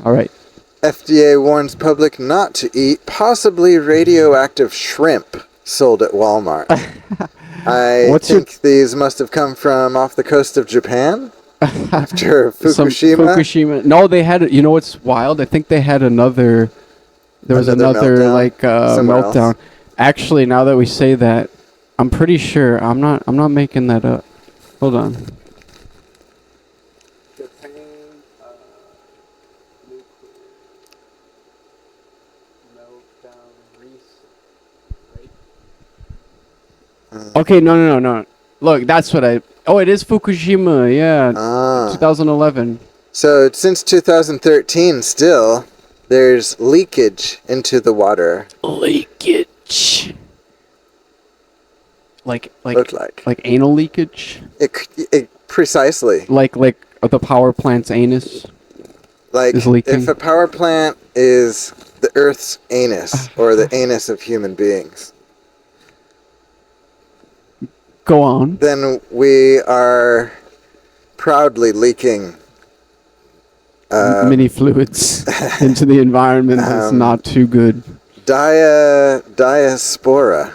All right. FDA warns public not to eat possibly radioactive shrimp sold at Walmart. I think these must have come from off the coast of Japan after Fukushima. No, they had. You know what's wild? I think they had another. There was another meltdown. Else. Actually, now that we say that, I'm pretty sure. I'm not making that up. Hold on. Okay, no. Look, that's what I... Oh, it is Fukushima, yeah. 2011. So, since 2013 still, there's leakage into the water. Leakage. Like anal leakage? It precisely. Like the power plant's anus is leaking? If a power plant is the Earth's anus, or the anus of human beings... Go on. Then we are proudly leaking many fluids into the environment. That's not too good. Diaspora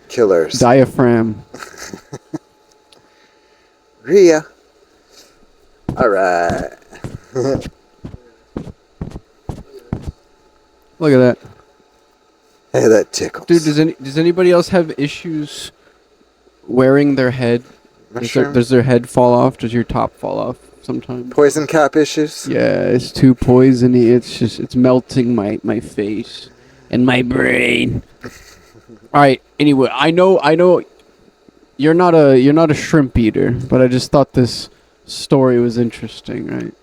killers. Diaphragm. Rhea. All right. Look at that. Hey, that tickles. Dude, does anybody else have issues wearing their head? Does their head fall off? Does your top fall off sometimes? Poison cap issues? Yeah, it's too poisony. It's melting my face and my brain. All right. Anyway, I know you're not a shrimp eater, but I just thought this story was interesting, right?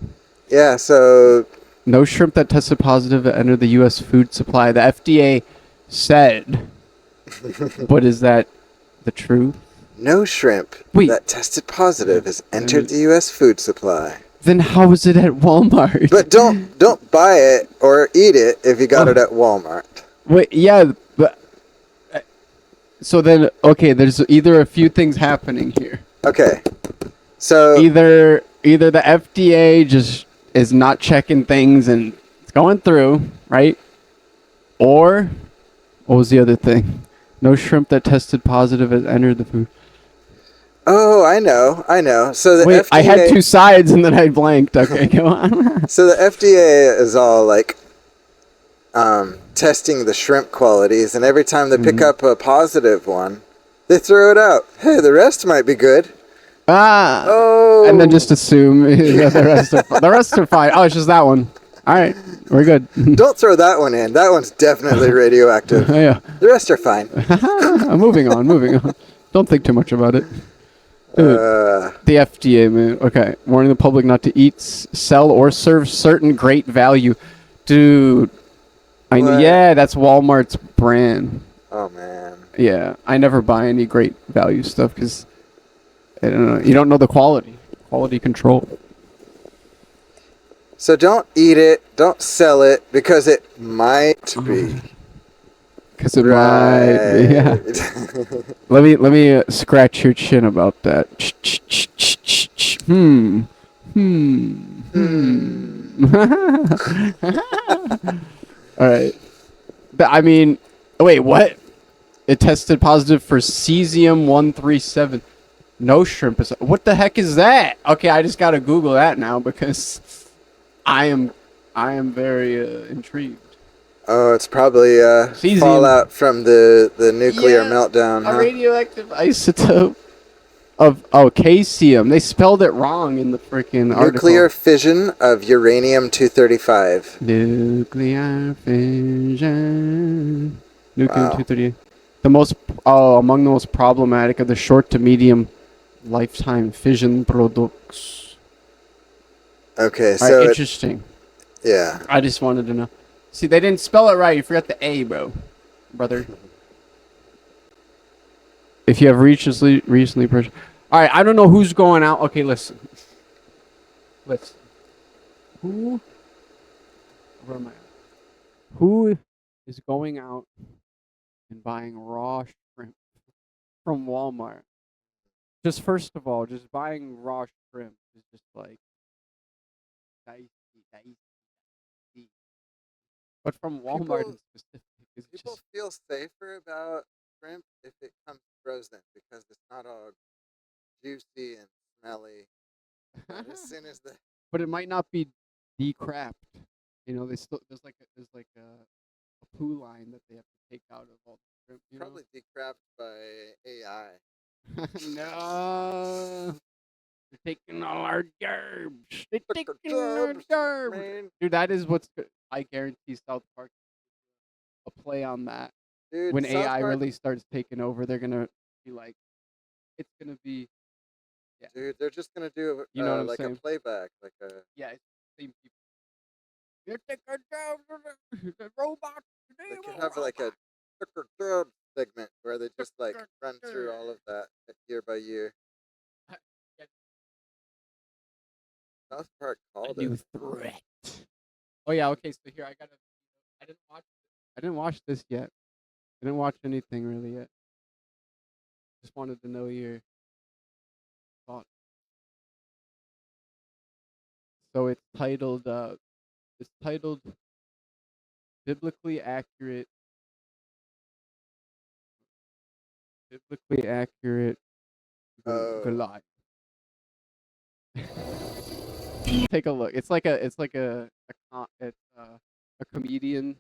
Yeah, so no shrimp that tested positive entered the U.S. food supply. The FDA said, but is that the truth? No shrimp that tested positive has entered the U.S. food supply. Then how is it at Walmart? But don't buy it or eat it if you got it at Walmart. Wait, yeah, but so then there's either a few things happening here. Okay, so either the FDA just is not checking things and it's going through, right? Or what was the other thing? No shrimp that tested positive has entered the food. Oh, I know. So the FDA... I had two sides and then I blanked. Okay, go on. So the FDA is all like testing the shrimp qualities, and every time they pick up a positive one, they throw it out. Hey, the rest might be good. Oh. And then just assume the rest are fine. Oh, it's just that one. All right, we're good. Don't throw that one in. That one's definitely radioactive. Yeah. The rest are fine. Moving on. Don't think too much about it. Dude, the FDA, man. Okay, warning the public not to eat, sell, or serve certain great value. Dude, that's Walmart's brand. Oh, man. Yeah, I never buy any great value stuff because I don't know. You don't know the quality control. So don't eat it, don't sell it, because it might be. Because it might be, yeah. Let me scratch your chin about that. All right. But, I mean, wait, what? It tested positive for cesium-137. No shrimp is... What the heck is that? Okay, I just gotta Google that now because I am very intrigued. Oh, it's probably fallout from the nuclear meltdown, huh? A radioactive isotope of caesium. They spelled it wrong in the freaking article. Nuclear fission of uranium-235. Nuclear fission. Nuclear-238. Among the most problematic of the short to medium lifetime fission products. Okay, so interesting. Yeah. I just wanted to know. See, they didn't spell it right. You forgot the A, brother. If you have recently purchased. All right, I don't know who's going out. Okay, listen. Who? Where am I? Who is going out and buying raw shrimp from Walmart? Just first of all, just buying raw shrimp is just like dicey. But from Walmart in specific, it's People just feel safer about shrimp if it comes frozen because it's not all juicy and smelly. But as soon as the but it might not be decrapped. You know, there's like a poo line that they have to take out of all the shrimp. You probably decrapped by AI. know? No, they're taking all our gerbs. They're taking our gerbs. Man. Dude, that is what's good. I guarantee South Park a play on that. Dude, When South AI Park, really starts taking over, they're gonna be like, it's gonna be. Yeah. dude, they're just gonna do You know what I'm like saying? a playback, like a. Yeah, it's the same people. You're taking the robots. They could have like a Takeover segment where they just like run through all of that year by year. South Park called New it. threat. Oh yeah, okay. So here I didn't watch this yet. I didn't watch anything really yet. Just wanted to know your thoughts. So it's titled biblically accurate Goliath. Take a look. It's like a comedian.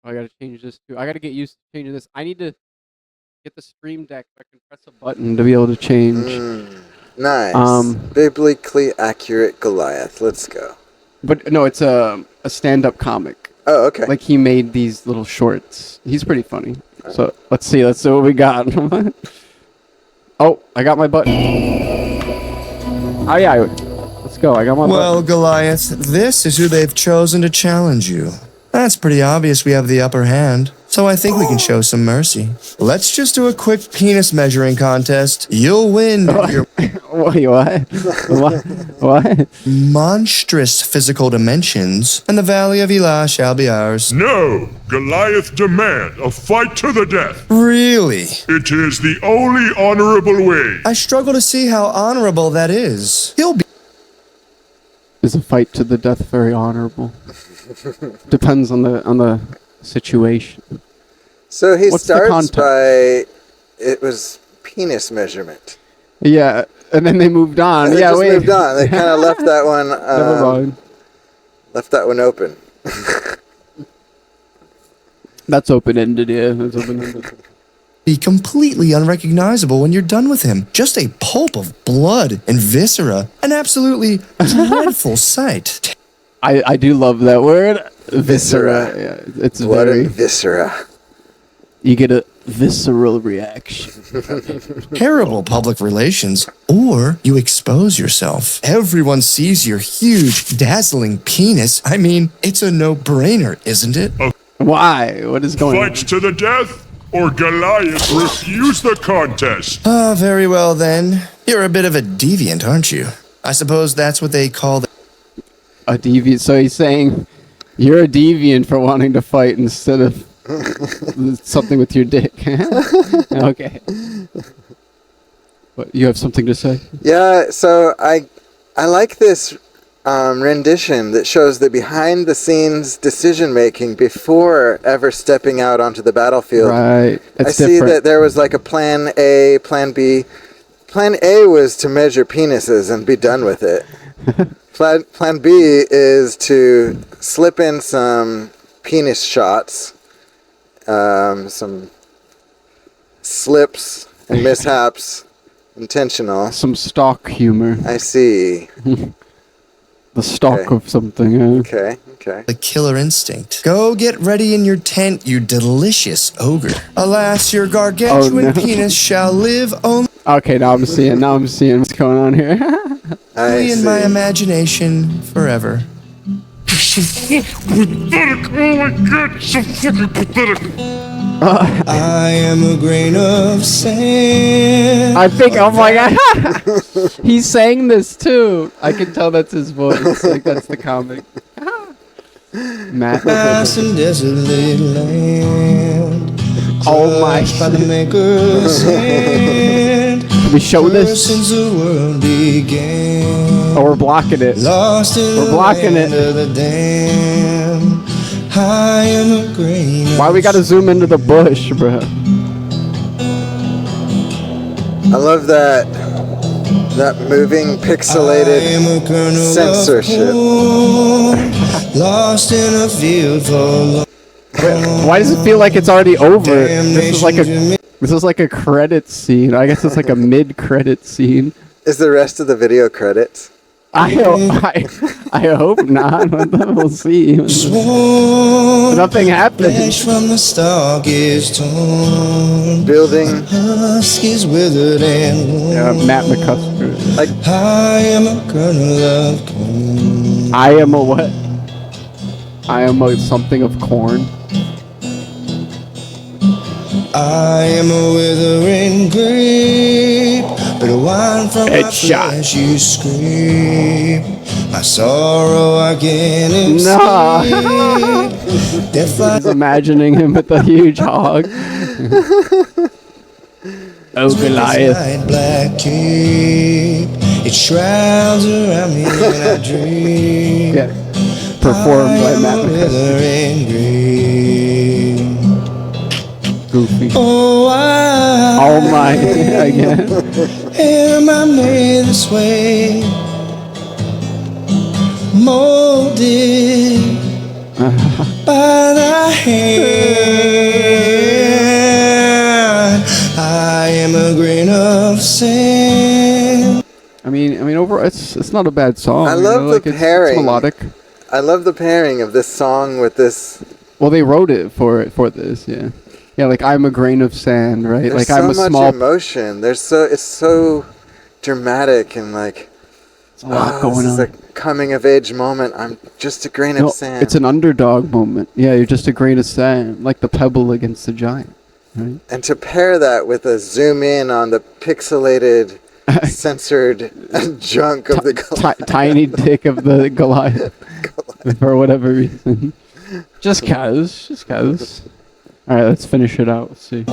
Oh, I gotta change this too. I gotta get used to changing this. I need to get the stream deck. I can press a button to be able to change. Nice. Biblically accurate Goliath. Let's go. But no, it's a stand-up comic. Oh, okay. Like he made these little shorts. He's pretty funny. So let's see what we got. Oh, I got my button. Oh yeah, let's go. I got my Well, button. Goliath, this is who they've chosen to challenge you. That's pretty obvious we have the upper hand, so I think we can show some mercy. Let's just do a quick penis measuring contest. You'll win your Wait, what? What? monstrous physical dimensions, and the Valley of Elah shall be ours. No! Goliath demand a fight to the death! Really? It is the only honorable way! I struggle to see how honorable that is. He'll be Is a fight to the death very honorable? Depends on the situation. So he What's the starts context? by it was penis measurement. Yeah, and then they moved on. And they yeah, just wait. moved on. They kind of left that one. Never mind. Left that one open. That's open-ended, yeah. That's open-ended. completely unrecognizable when you're done with him. Just a pulp of blood and viscera. An absolutely dreadful sight. I do love that word. Viscera. Yeah, it's Blood very... and viscera. You get a visceral reaction. Terrible public relations. Or you expose yourself. Everyone sees your huge, dazzling penis. I mean, it's a no-brainer, isn't it? Why? What is going Fight to the death, or Goliath refuse the contest! Ah, very well then. You're a bit of a deviant, aren't you? I suppose that's what they call the... A deviant. So he's saying you're a deviant for wanting to fight instead of something with your dick. Okay. But you have something to say? Yeah, so I like this rendition that shows the behind-the-scenes decision-making before ever stepping out onto the battlefield. Right. It's I see different. that there was like a plan A, plan B. Plan A was to measure penises and be done with it. Plan B is to slip in some penis shots, some slips and mishaps, intentional. Some stock humor. I see. The stock Okay. of something. Okay. The killer instinct. Go get ready in your tent, you delicious ogre. Alas, your gargantuan Oh, no. penis shall live only Okay, now I'm seeing what's going on here. I in see. my imagination forever. Pathetic! Oh my god, so fucking pathetic! I am a grain of sand. I think, oh my god, he's saying this too. I can tell that's his voice. Like that's the comic. Matt. Vast and desolate land. Oh my. By the maker's hand. Can we show Ever this? since the world began. Oh, we're blocking it. Lost in We're blocking the land it. of the dam. I am a grain. Why we gotta zoom into the bush, bro? I love that moving pixelated censorship. Lost in a field for long. Why does it feel like it's already over? This is like a credit scene. I guess it's like a mid-credit scene. Is the rest of the video credits? I hope not. We'll see. Nothing happened. From the stalk is torn. Building. Husk is withered and worn. Yeah, Matt McCusker. Like, I am a kernel of corn. I am a what? I am a something of corn. I am a withering grape, but a wine from my Headshot. flesh you scrape. My sorrow I can't Nah. escape. Death I was imagining him with a huge hog. Oh, Goliath. light black cape. It shrouds around me when I dream. Yeah. Performed by Matt McCusker. Withering grape. Goofy. Oh, Oh my, again. am I made this way? Molded by the hand. I am a grain of sand. I mean, overall, it's not a bad song. I love the it's pairing. melodic. I love the pairing of this song with this. Well, they wrote it for this, yeah. Yeah, like I'm a grain of sand, right? There's Like so I'm a much small. emotion. It's so dramatic and like. It's a lot This going is on. a coming of age moment. I'm just a grain No, of sand. it's an underdog moment. Yeah, you're just a grain of sand, like the pebble against the giant, right? And to pair that with a zoom in on the pixelated, censored junk of the Tiny dick of the Goliath. For whatever reason. Just cause. Alright, let's finish it out. Let's see.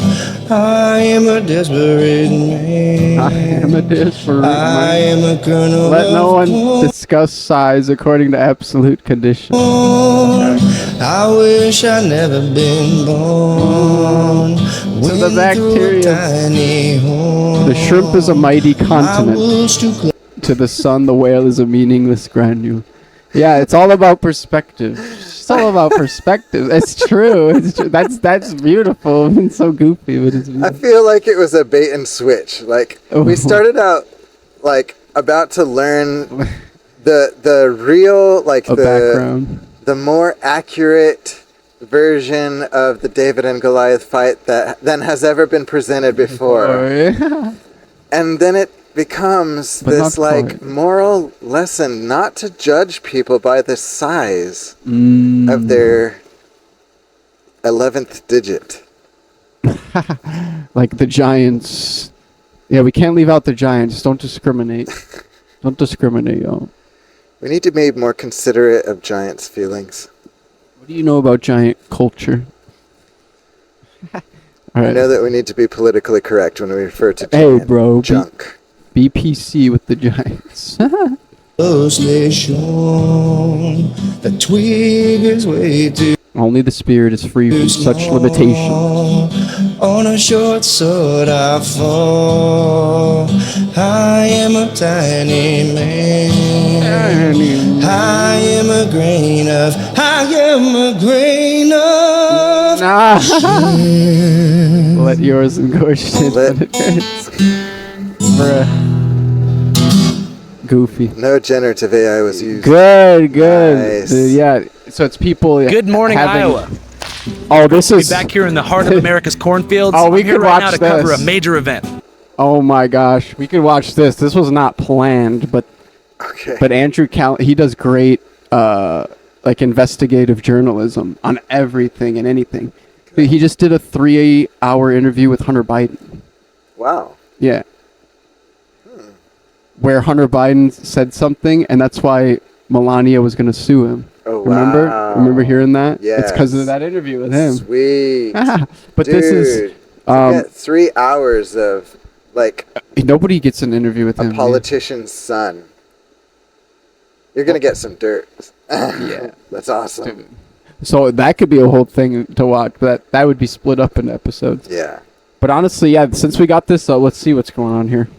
I am a desperate man. I am a desperate I man. am a kernel Let of no one corn. discuss size according to absolute conditions. I wish I'd never been born. To the bacteria. Tiny horn. The shrimp is a mighty My continent. wool's too close. To the sun, the whale is a meaningless granule. Yeah, it's all about perspective. It's all about perspective. It's true. It's true. That's beautiful. It's so goofy, but it's I beautiful. feel like it was a bait and switch. Like we started out like about to learn the real like A background. the more accurate version of the David and Goliath fight than has ever been presented before. Yeah. And then it becomes But this not like quite. moral lesson not to judge people by the size of their 11th digit. Like the Giants. Yeah, we can't leave out the Giants. Don't discriminate. Don't discriminate, y'all. We need to be more considerate of Giants' feelings. What do you know about Giant culture? All I right. know that we need to be politically correct when we refer to Hey, giant bro. junk. BPC with the Giants. Closely shown. The twig is way too Only the spirit is free from such limitations. small. On a short sword I fall. I am a tiny man. I am a grain of. I am a grain of. Nah. Let yours engorge it. Let- Bruh. Goofy. No generative AI was used. Good. Nice. Yeah. So it's people. Good morning, having- Iowa. Oh, this We're is back here in the heart of America's cornfields. Oh, we I'm here could right watch now to cover this. a major event. Oh my gosh, we could watch this. This was not planned, but Okay. Andrew he does great like investigative journalism on everything and anything. He just did a 3-hour interview with Hunter Biden. Wow. Yeah. Where Hunter Biden said something, and that's why Melania was going to sue him. Oh, Remember? wow. Remember hearing that? Yes. It's because of that interview with him. Sweet. But Dude, this is... to get 3 hours of, like... Nobody gets an interview with him. A politician's son. You're going to get some dirt. Yeah. That's awesome. Dude. So that could be a whole thing to watch, but that would be split up into episodes. Yeah. But honestly, yeah, since we got this, let's see what's going on here.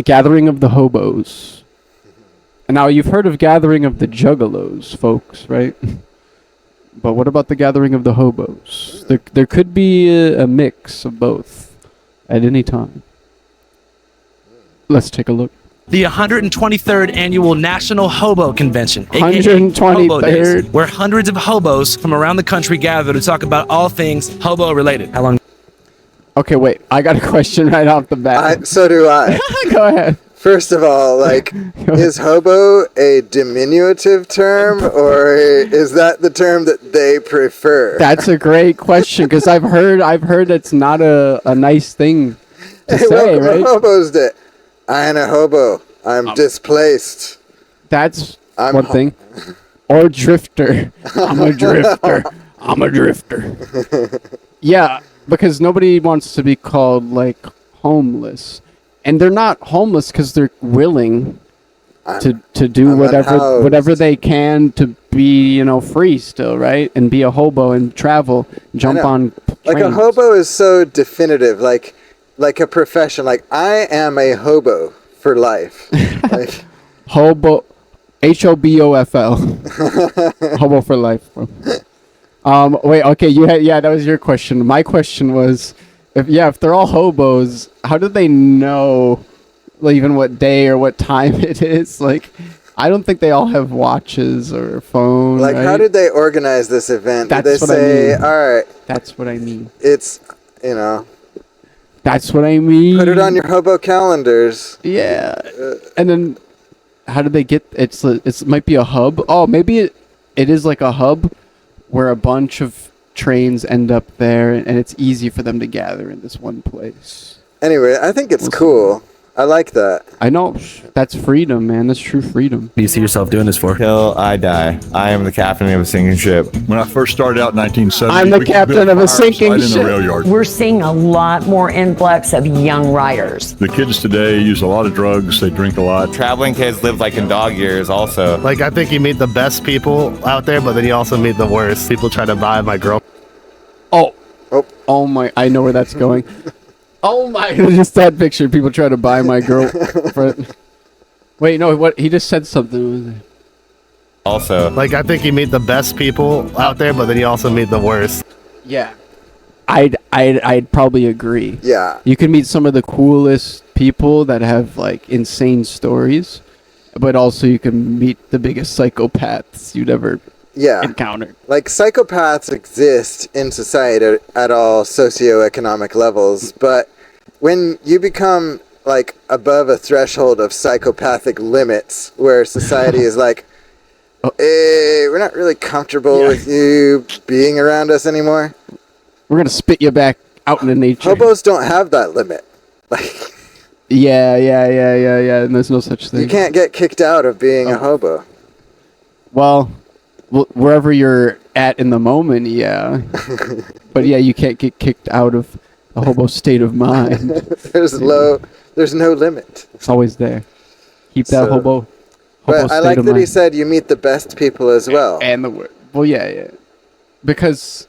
Gathering of the Hobos. And now, you've heard of Gathering of the Juggalos, folks, right? But what about the Gathering of the Hobos? There could be a mix of both at any time. Let's take a look. The 123rd Annual National Hobo Convention, aka 123rd. Hobo Days, where hundreds of hobos from around the country gather to talk about all things hobo-related. How long? Okay, wait. I got a question right off the bat. So do I. Go ahead. First of all, like, is hobo a diminutive term, or is that the term that they prefer? That's a great question, because I've heard it's not a nice thing to say, welcome right? to Hobo's Day. I ain't a hobo. I'm displaced. That's I'm one thing. Or drifter. I'm a drifter. I'm a drifter. Yeah, because nobody wants to be called, like, homeless. And they're not homeless because they're willing to do whatever they can to be, free still, right? And be a hobo and travel, jump on trains. Like, a hobo is so definitive, like a profession. Like, I am a hobo for life. Like, Hobo, HOBOFL. Hobo for life, bro. Wait, okay, that was your question. My question was, if they're all hobos, how do they know, like, even what day or what time it is? Like, I don't think they all have watches or phones. Like, right? how did they organize this event? That's did they what say, I mean. all right, That's what I mean. it's, That's what I mean. put it on your hobo calendars. Yeah. And then, how do they get, it might be a hub. Oh, maybe it is like a hub where a bunch of trains end up there, and it's easy for them to gather in this one place. Anyway, I think it's cool. I like that. I know. That's freedom, man. That's true freedom. What do you see yourself doing this for? Till I die. I am the captain of a sinking ship. When I first started out in 1970, I'm the we could captain build of a fire sinking outside in ship. the rail yard. We're seeing a lot more influx of young riders. The kids today use a lot of drugs. They drink a lot. Traveling kids live like in dog years also. Like, I think you meet the best people out there, but then you also meet the worst. People try to buy my girl. Oh my! I know where that's going. Oh my! Just that picture. People try to buy my girlfriend. Wait, no. What? He just said something. Also. Like, I think you meet the best people out there, but then you also meet the worst. Yeah. I'd probably agree. Yeah. You can meet some of the coolest people that have, like, insane stories, but also you can meet the biggest psychopaths you'd ever encounter. Like, psychopaths exist in society at all socioeconomic levels, but when you become, like, above a threshold of psychopathic limits where society is like, hey, we're not really comfortable with you being around us anymore. We're gonna spit you back out into nature. Hobos don't have that limit. Like, yeah, and there's no such thing. you can't get kicked out of being a hobo. Well, wherever you're at in the moment, yeah. But yeah, you can't get kicked out of a hobo state of mind. There's no limit. It's always there. Keep that hobo But I state like of that he mind. said you meet the best people as well. And the word. Well, yeah. Because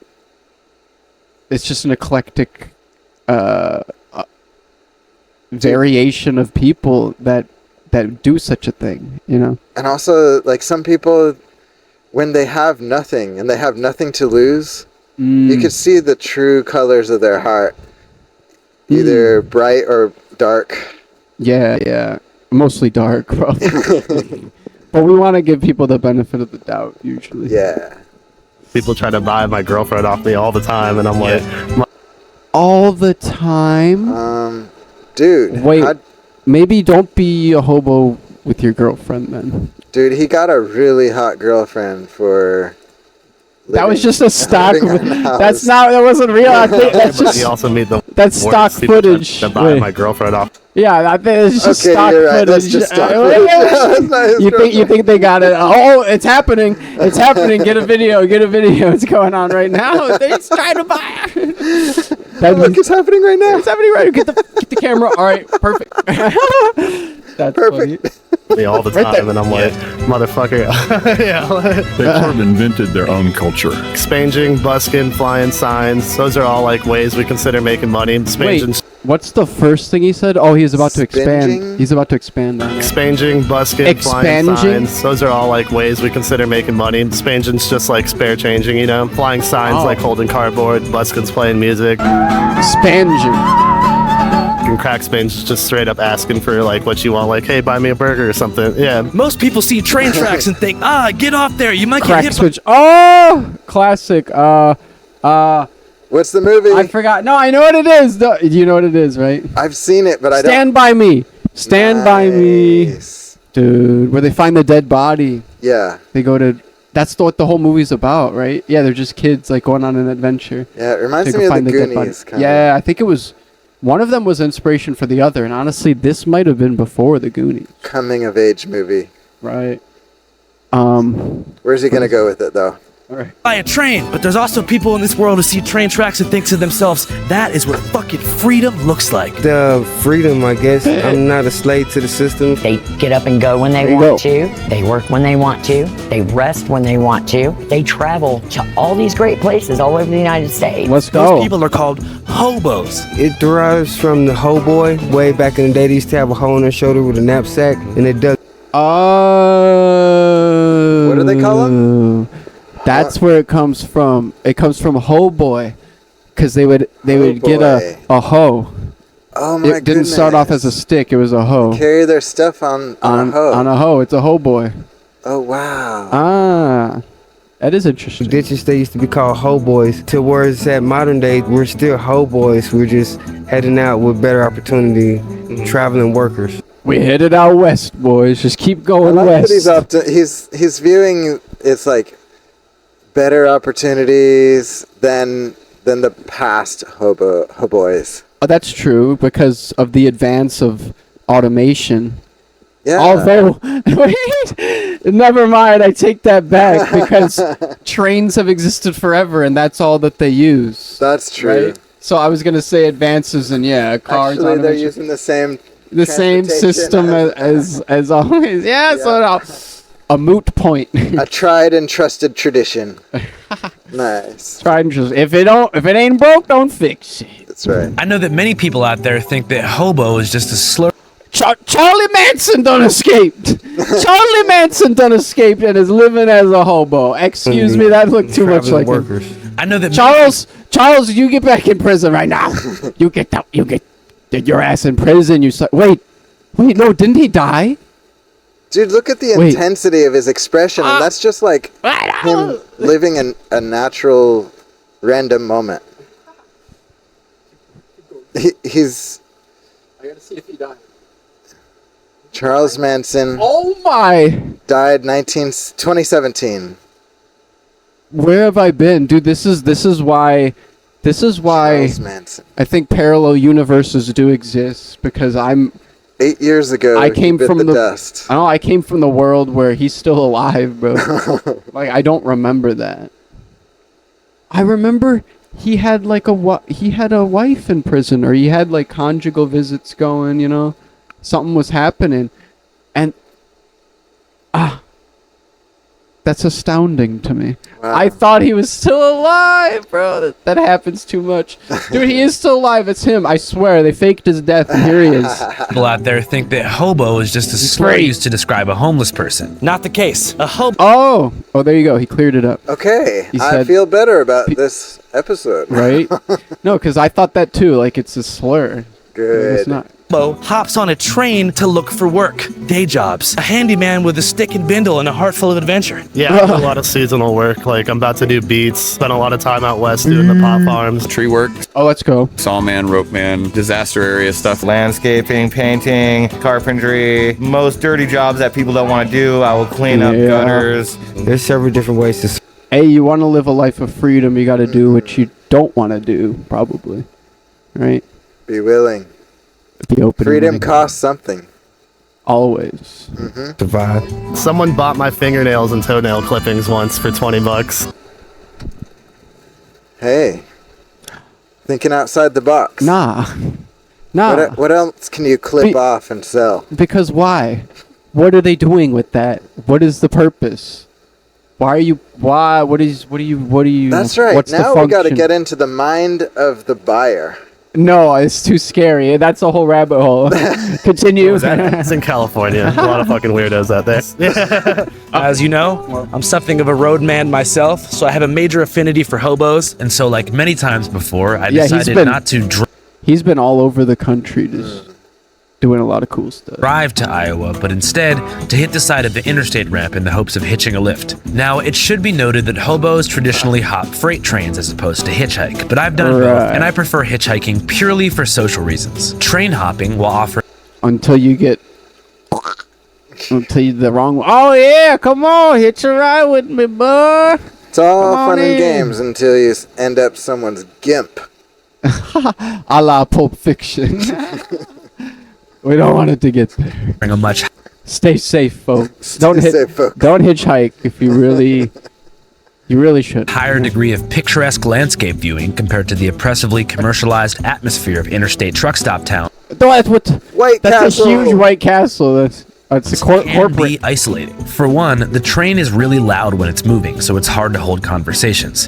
it's just an eclectic variation of people that do such a thing, And also, like, some people, when they have nothing and they have nothing to lose, you can see the true colors of their heart, either bright or dark. Yeah. Mostly dark, probably. But we want to give people the benefit of the doubt, usually. Yeah. People try to buy my girlfriend off me all the time, and I'm like... All the time? Dude. Wait, maybe don't be a hobo with your girlfriend, then. Dude, he got a really hot girlfriend for, That was just a stock. That's That wasn't real. I think that's But you just also meet the that's worst stock people footage. that buy Wait. my girlfriend off. Yeah, I think it's just Okay, stock you're right. footage. That's just stock footage. That's not his You think they got it? Oh, it's happening! It's happening! Get a video! Get a video! It's going on right now. They're just trying to buy. Look, it's happening right now. It's happening right. Get the camera. All right, perfect. That's Perfect. funny. Me all the Right time, there. and I'm like, motherfucker. Yeah. They sort of invented their own culture. Expanging, busking, flying signs. Those are all like ways we consider making money. Wait, Expanging, what's the first thing he said? Oh, he's about to expand. Spinging? He's about to expand on it. expanging, busking, flying Expanging? signs. Those are all like ways we consider making money. Expanging's just like spare changing, you know? Flying signs Oh. like holding cardboard. Busking's playing music. Expanding. And crack span's just straight up asking for like what you want, like, hey, buy me a burger or something. Yeah. Most people see train tracks and think, get off there. You might get Crack hit by switch. Oh, classic. What's the movie? I forgot. No, I know what it is. You know what it is, right? I've seen it, but I don't. Stand by me. Stand by me, Nice. dude. Where they find the dead body. Yeah. They go to. That's what the whole movie's about, right? Yeah, they're just kids like going on an adventure. Yeah, it reminds to me of the find dead body. Goonies. Kind Yeah, I think it was. One of them was inspiration for the other, and honestly, this might have been before the Goonies, Coming of age movie. right? Where's he gonna go with it though? All right. by a train. But there's also people in this world who see train tracks and think to themselves, that is what fucking freedom looks like. The freedom, I guess. I'm not a slave to the system. They get up and go when they There you want go. to. They work when they want to. They rest when they want to. They travel to all these great places all over the United States. Let's Those go. people are called hobos. It derives from the hoe boy. Way back in the day, they used to have a hole in their shoulder with a knapsack, and it does. What do they call him? That's where it comes from. It comes from hoe boy, because they would get boy. a hoe. Oh my It didn't start off as a stick. It was a hoe. Carry their stuff on a hoe. On a hoe. It's a hoe boy. Oh wow. Ah, that is interesting. Ditches, they used to be called hoe boys. To where it's at modern day, we're still hoe boys. We're just heading out with better opportunity, traveling workers. We headed out west, boys. Just keep I going like west. that he's viewing it's like better opportunities than the past hoboys. Oh, that's true because of the advance of automation. Yeah. Although, wait, never mind. I take that back because trains have existed forever, and that's all that they use. That's true. Right? So I was gonna say advances, and yeah, cars. Actually, they're automation. using the same System transportation as always. Yeah, so no, a moot point. a tried and trusted tradition. Nice. Tried and true. If it ain't broke, don't fix it. That's right. I know that many people out there think that hobo is just a slur. Charlie Manson done escaped. Charlie Manson done escaped and is living as a hobo. Excuse me, that looked too much Traveling like him. workers. I know that Charles, you get back in prison right now. You get your ass in prison. Wait, no, didn't he die? Dude, look at the Wait. intensity of his expression, and that's just like him living in a natural, random moment. He's I gotta see if he died. Charles Manson Oh my! died 2017. Where have I been, dude? This is why. Charles Manson. I think parallel universes do exist because 8 years ago, I came he bit from the the- dust. I came from the world where he's still alive, bro. Like I don't remember that. I remember he had like a wife in prison, or he had like conjugal visits going. You know, something was happening, and that's astounding to me. Wow. I thought he was still alive, bro. That happens too much. Dude, he is still alive. It's him. I swear. They faked his death, and here he is. people out there think that hobo is just a slur free. used to describe a homeless person. Not the case. A hobo Oh, there you go. He cleared it up, Okay, He I said- feel better about this episode. right? No, because I thought that too. Like it's a slur. Good. It's not. hops on a train to look for work, day jobs, a handyman with a stick and bindle and a heart full of adventure. Yeah, I do a lot of seasonal work. Like, I'm about to do beats. Spent a lot of time out west doing the pot farms. Tree work, Oh, let's go. sawman, rope man, disaster area stuff. Landscaping, painting, carpentry, most dirty jobs that people don't want to do. I will clean up Yeah. gutters. There's several different ways to Hey, you want to live a life of freedom, you got to do what you don't want to do, probably. Right? Be willing. Be open. Freedom costs something. Always. Survive. Someone bought my fingernails and toenail clippings once for $20. Hey. Thinking outside the box. Nah. What else can you clip off and sell? Because why? What are they doing with that? What is the purpose? What do you? That's right. What's Now the we got to function? get into the mind of the buyer. No, it's too scary. That's a whole rabbit hole. Continue. It's in California. A lot of fucking weirdos out there. As you know, I'm something of a roadman myself, so I have a major affinity for hobos, and so like many times before, I decided not to He's been all over the country just doing a lot of cool stuff. drive to Iowa, but instead to hit the side of the interstate ramp in the hopes of hitching a lift. Now, it should be noted that hobos traditionally hop freight trains as opposed to hitchhike, but I've done both, and I prefer hitchhiking purely for social reasons. Train hopping will offer Until you get the wrong one. Oh yeah, come on, hitch a ride with me, boy. It's all fun and games until you end up someone's gimp. A la Pulp Fiction. We don't want it to get there. a much Stay safe, folks. Stay safe, folks. Don't hitchhike if you really should. higher degree of picturesque landscape viewing compared to the oppressively commercialized atmosphere of interstate truck stop town. That's White That's Castle. a huge White Castle. That's a Can corporate. be isolating. For one, the train is really loud when it's moving, so it's hard to hold conversations.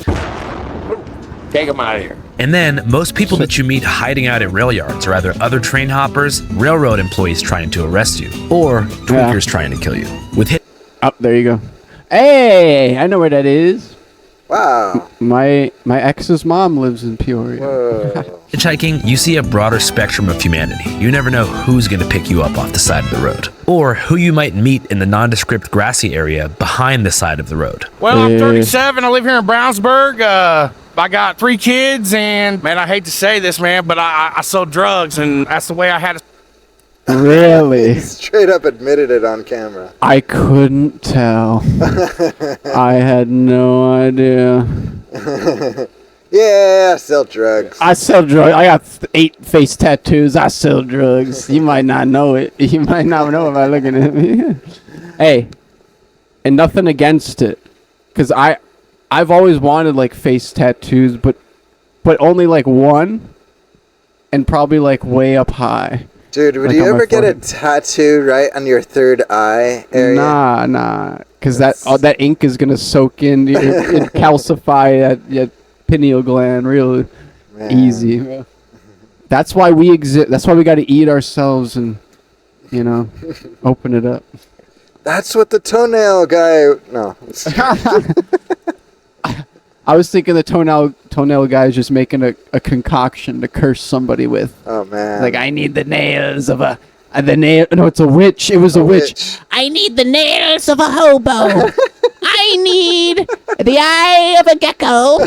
Take him out of here. And then, most people that you meet hiding out at rail yards are either other train hoppers, railroad employees trying to arrest you, or tweakers trying to kill you. With there you go. Hey, I know where that is. Wow. My ex's mom lives in Peoria. hitchhiking, you see a broader spectrum of humanity. You never know who's going to pick you up off the side of the road, or who you might meet in the nondescript grassy area behind the side of the road. Well, I'm 37. I live here in Brownsburg. I got 3 kids, and man, I hate to say this, man, but I sold drugs, and that's the way I had to. Really? Straight up admitted it on camera. I couldn't tell. I had no idea. Yeah, I sell drugs. I sell drugs. I got 8 face tattoos. I sell drugs. You might not know it. You might not know it by looking at me. Hey, and nothing against it, because I've always wanted like face tattoos, but only like one, and probably like way up high. Dude, would like you ever get a tattoo right on your third eye area? Nah, because that ink is gonna soak in and calcify that pineal gland real easy. That's why we exist. That's why we got to eat ourselves and open it up. That's what the toenail guy. No. I was thinking the toenail guy is just making a concoction to curse somebody with. Oh man! Like, I need the nails of No, it's a witch. It was a witch. I need the nails of a hobo. I need the eye of a gecko.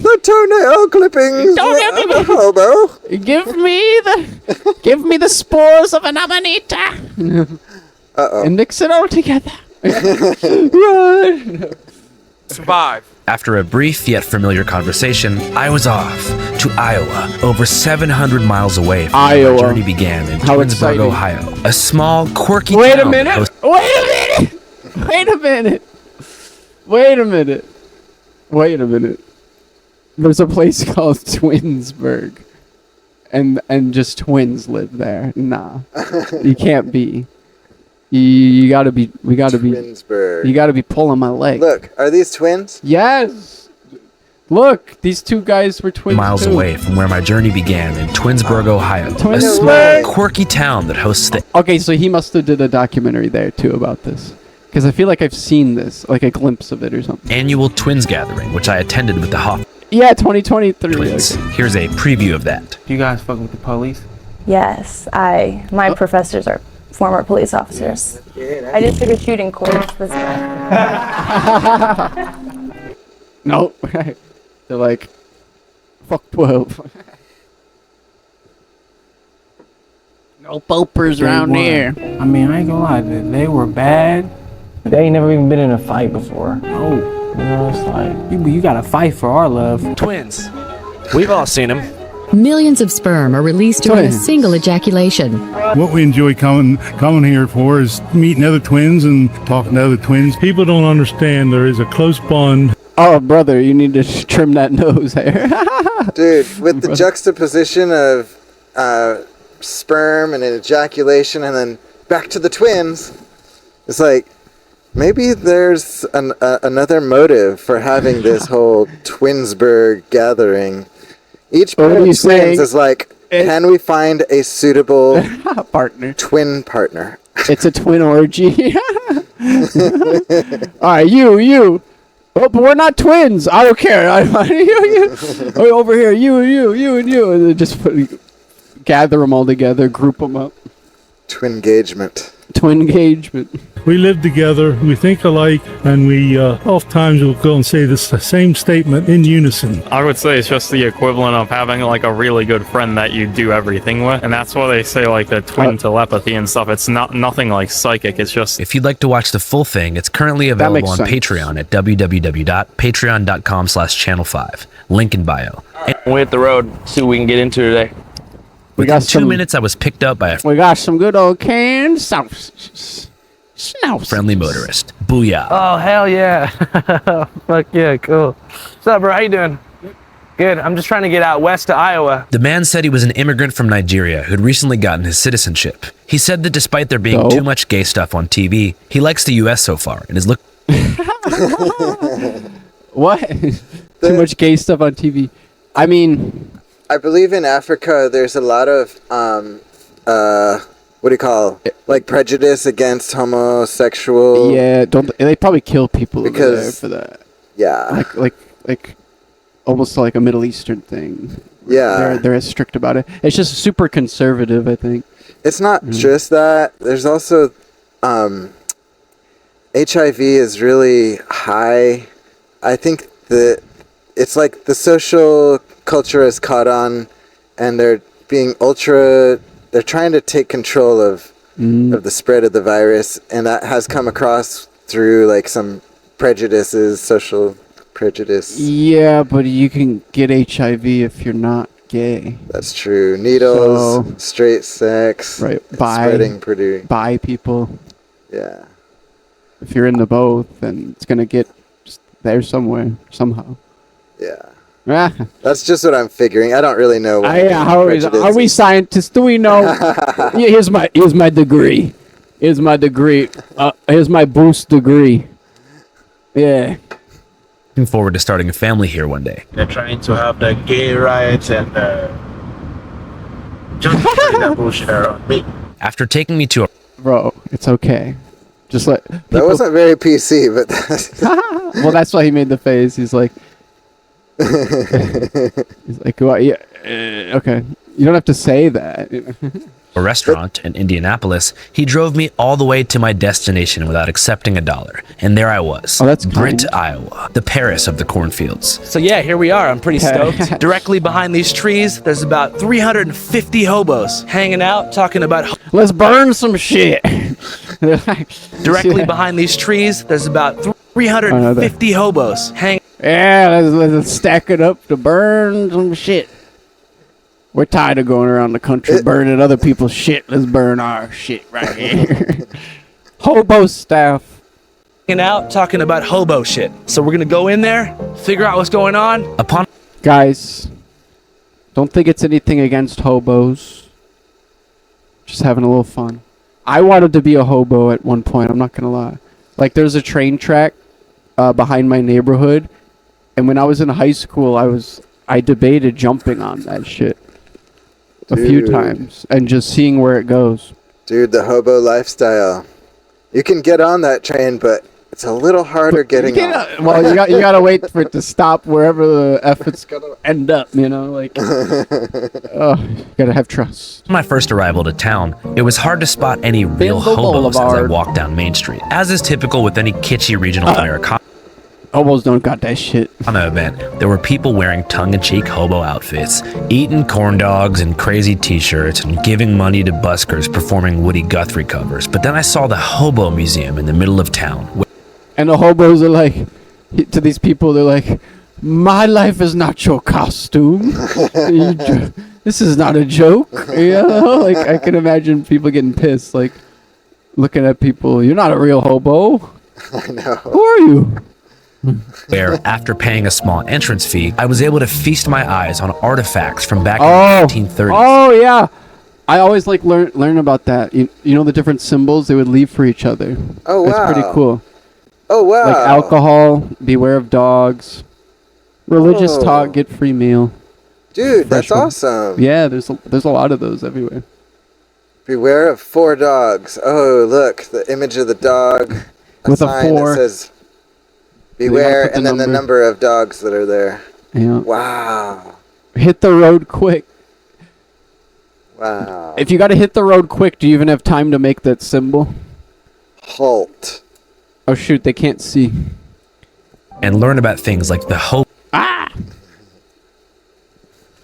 The toenail clippings of a hobo. Give me the spores of an amanita. And mix it all together. Run. Survive. After a brief yet familiar conversation, I was off to Iowa, over 700 miles away from where my journey began in Twinsburg, Ohio. A small, quirky Wait a town. minute. There's a place called Twinsburg, and just twins live there. Nah, you can't be. We gotta be Twinsburg. You gotta be pulling my leg. Look, are these twins? Yes. Look, these 2 guys were twins. Miles away from where my journey began in Twinsburg, Ohio. A Twinsburg. small, quirky town that hosts the Okay, so he must have did a documentary there too about this, because I feel like I've seen this, like a glimpse of it or something. annual Twins Gathering, which I attended with the Hoff Yeah, 2023. twins. Okay. Here's a preview of that. You guys fuck with the police? Yes, my professors are former police officers. I just took a shooting course this time. No, they're like, fuck 12. No popers around here. I mean, I ain't gonna lie, they were bad, They ain't never even been in a fight before. Oh. You know, it's like... You gotta fight for our love. Twins. We've all seen them. Millions of sperm are released during a single ejaculation. What we enjoy coming here for is meeting other twins and talking to other twins. People don't understand there is a close bond. Oh, brother, you need to trim that nose hair. Dude, with the juxtaposition of sperm and an ejaculation and then back to the twins, it's like, maybe there's another motive for having this whole Twinsburg gathering. Each pair of twins is like, can we find a suitable twin partner? It's a twin orgy. All right, you. Oh, but we're not twins. I don't care. You. Oh, over here, you, and you. And then just gather them all together, group them up. Twin engagement. We live together, we think alike, and we oftentimes will go and say the same statement in unison. I would say it's just the equivalent of having like a really good friend that you do everything with, and that's why they say like the twin telepathy and stuff. It's nothing like psychic. It's just. If you'd like to watch the full thing, it's currently available on Patreon at www.patreon.com/channel5. Link in bio. We hit the road. See what we can get into today. Within 2 minutes, I was picked up by a we got some good old canned sausages. friendly motorist. Booyah. Oh, hell yeah. Fuck yeah, cool. What's up, bro? How you doing? Good. I'm just trying to get out west to Iowa. The man said he was an immigrant from Nigeria who'd recently gotten his citizenship. He said that despite there being too much gay stuff on TV, he likes the U.S. so far and is looking. What? Too much gay stuff on TV. I mean, I believe in Africa there's a lot of what do you call like prejudice against homosexual. Yeah, they probably kill people over there for that. Yeah, like almost like a Middle Eastern thing. Yeah, they're as strict about it. It's just super conservative, I think. It's not just that. There's also HIV is really high. I think that it's like the social culture has caught on, and they're being they're trying to take control of the spread of the virus, and that has come across through like some prejudices, social prejudice. Yeah, but you can get HIV if you're not gay. That's true. Needles, straight sex, right? Spreading pretty. Bi people. Yeah. If you're into both, then it's gonna get there somewhere, somehow. Yeah. That's just what I'm figuring. I don't really know. Are we scientists? Do we know? Here's my degree. Here's my boost degree. Yeah. Looking forward to starting a family here one day. They're trying to have the gay rights and just that bullshit around me. After taking me to a bro, it's okay. Just let that wasn't very PC, but well, that's why he made the face. He's like, well, yeah, okay. You don't have to say that. a restaurant in Indianapolis, he drove me all the way to my destination without accepting $1. And there I was, Britt, Iowa, the Paris of the cornfields. So yeah, here we are. I'm pretty stoked. Directly behind these trees, there's about 350 hobos hanging out, talking about... Let's burn some shit. Directly behind these trees, there's about 350 hobos hanging... Yeah, let's stack it up to burn some shit. We're tired of going around the country burning other people's shit. Let's burn our shit right here. Hobo staff. Hanging out, talking about hobo shit. So we're going to go in there, figure out what's going on. Guys, don't think it's anything against hobos. Just having a little fun. I wanted to be a hobo at one point, I'm not going to lie. Like, there's a train track behind my neighborhood. And when I was in high school, I debated jumping on that shit a few times and just seeing where it goes. Dude, the hobo lifestyle. You can get on that train, but it's a little harder getting on. Well, you got to wait for it to stop wherever the F it's going to end up, you know? Like, you got to have trust. My first arrival to town, it was hard to spot any real hobos as I walked down Main Street. As is typical with any kitschy regional Americana. Hobos don't got that shit. On the event, there were people wearing tongue-in-cheek hobo outfits, eating corn dogs and crazy t-shirts, and giving money to buskers performing Woody Guthrie covers. But then I saw the Hobo Museum in the middle of town. And the hobos are like, to these people, they're like, my life is not your costume. This is not a joke. You know, like I can imagine people getting pissed, like looking at people. You're not a real hobo. I know. Who are you? Where, after paying a small entrance fee, I was able to feast my eyes on artifacts from back in the 1930s. Oh yeah, I always like learn about that. You know the different symbols they would leave for each other. Oh wow, that's pretty cool. Oh wow, like alcohol, beware of dogs, religious talk, get free meal. Dude, that's awesome. Yeah, there's a lot of those everywhere. Beware of 4 dogs. Oh look, the image of the dog. With a sign 4. that says beware, and then the number of dogs that are there. Yeah. Wow. Hit the road quick. Wow. If you got to hit the road quick, do you even have time to make that symbol? Halt. Oh shoot, they can't see. And learn about things like the hope. Ah!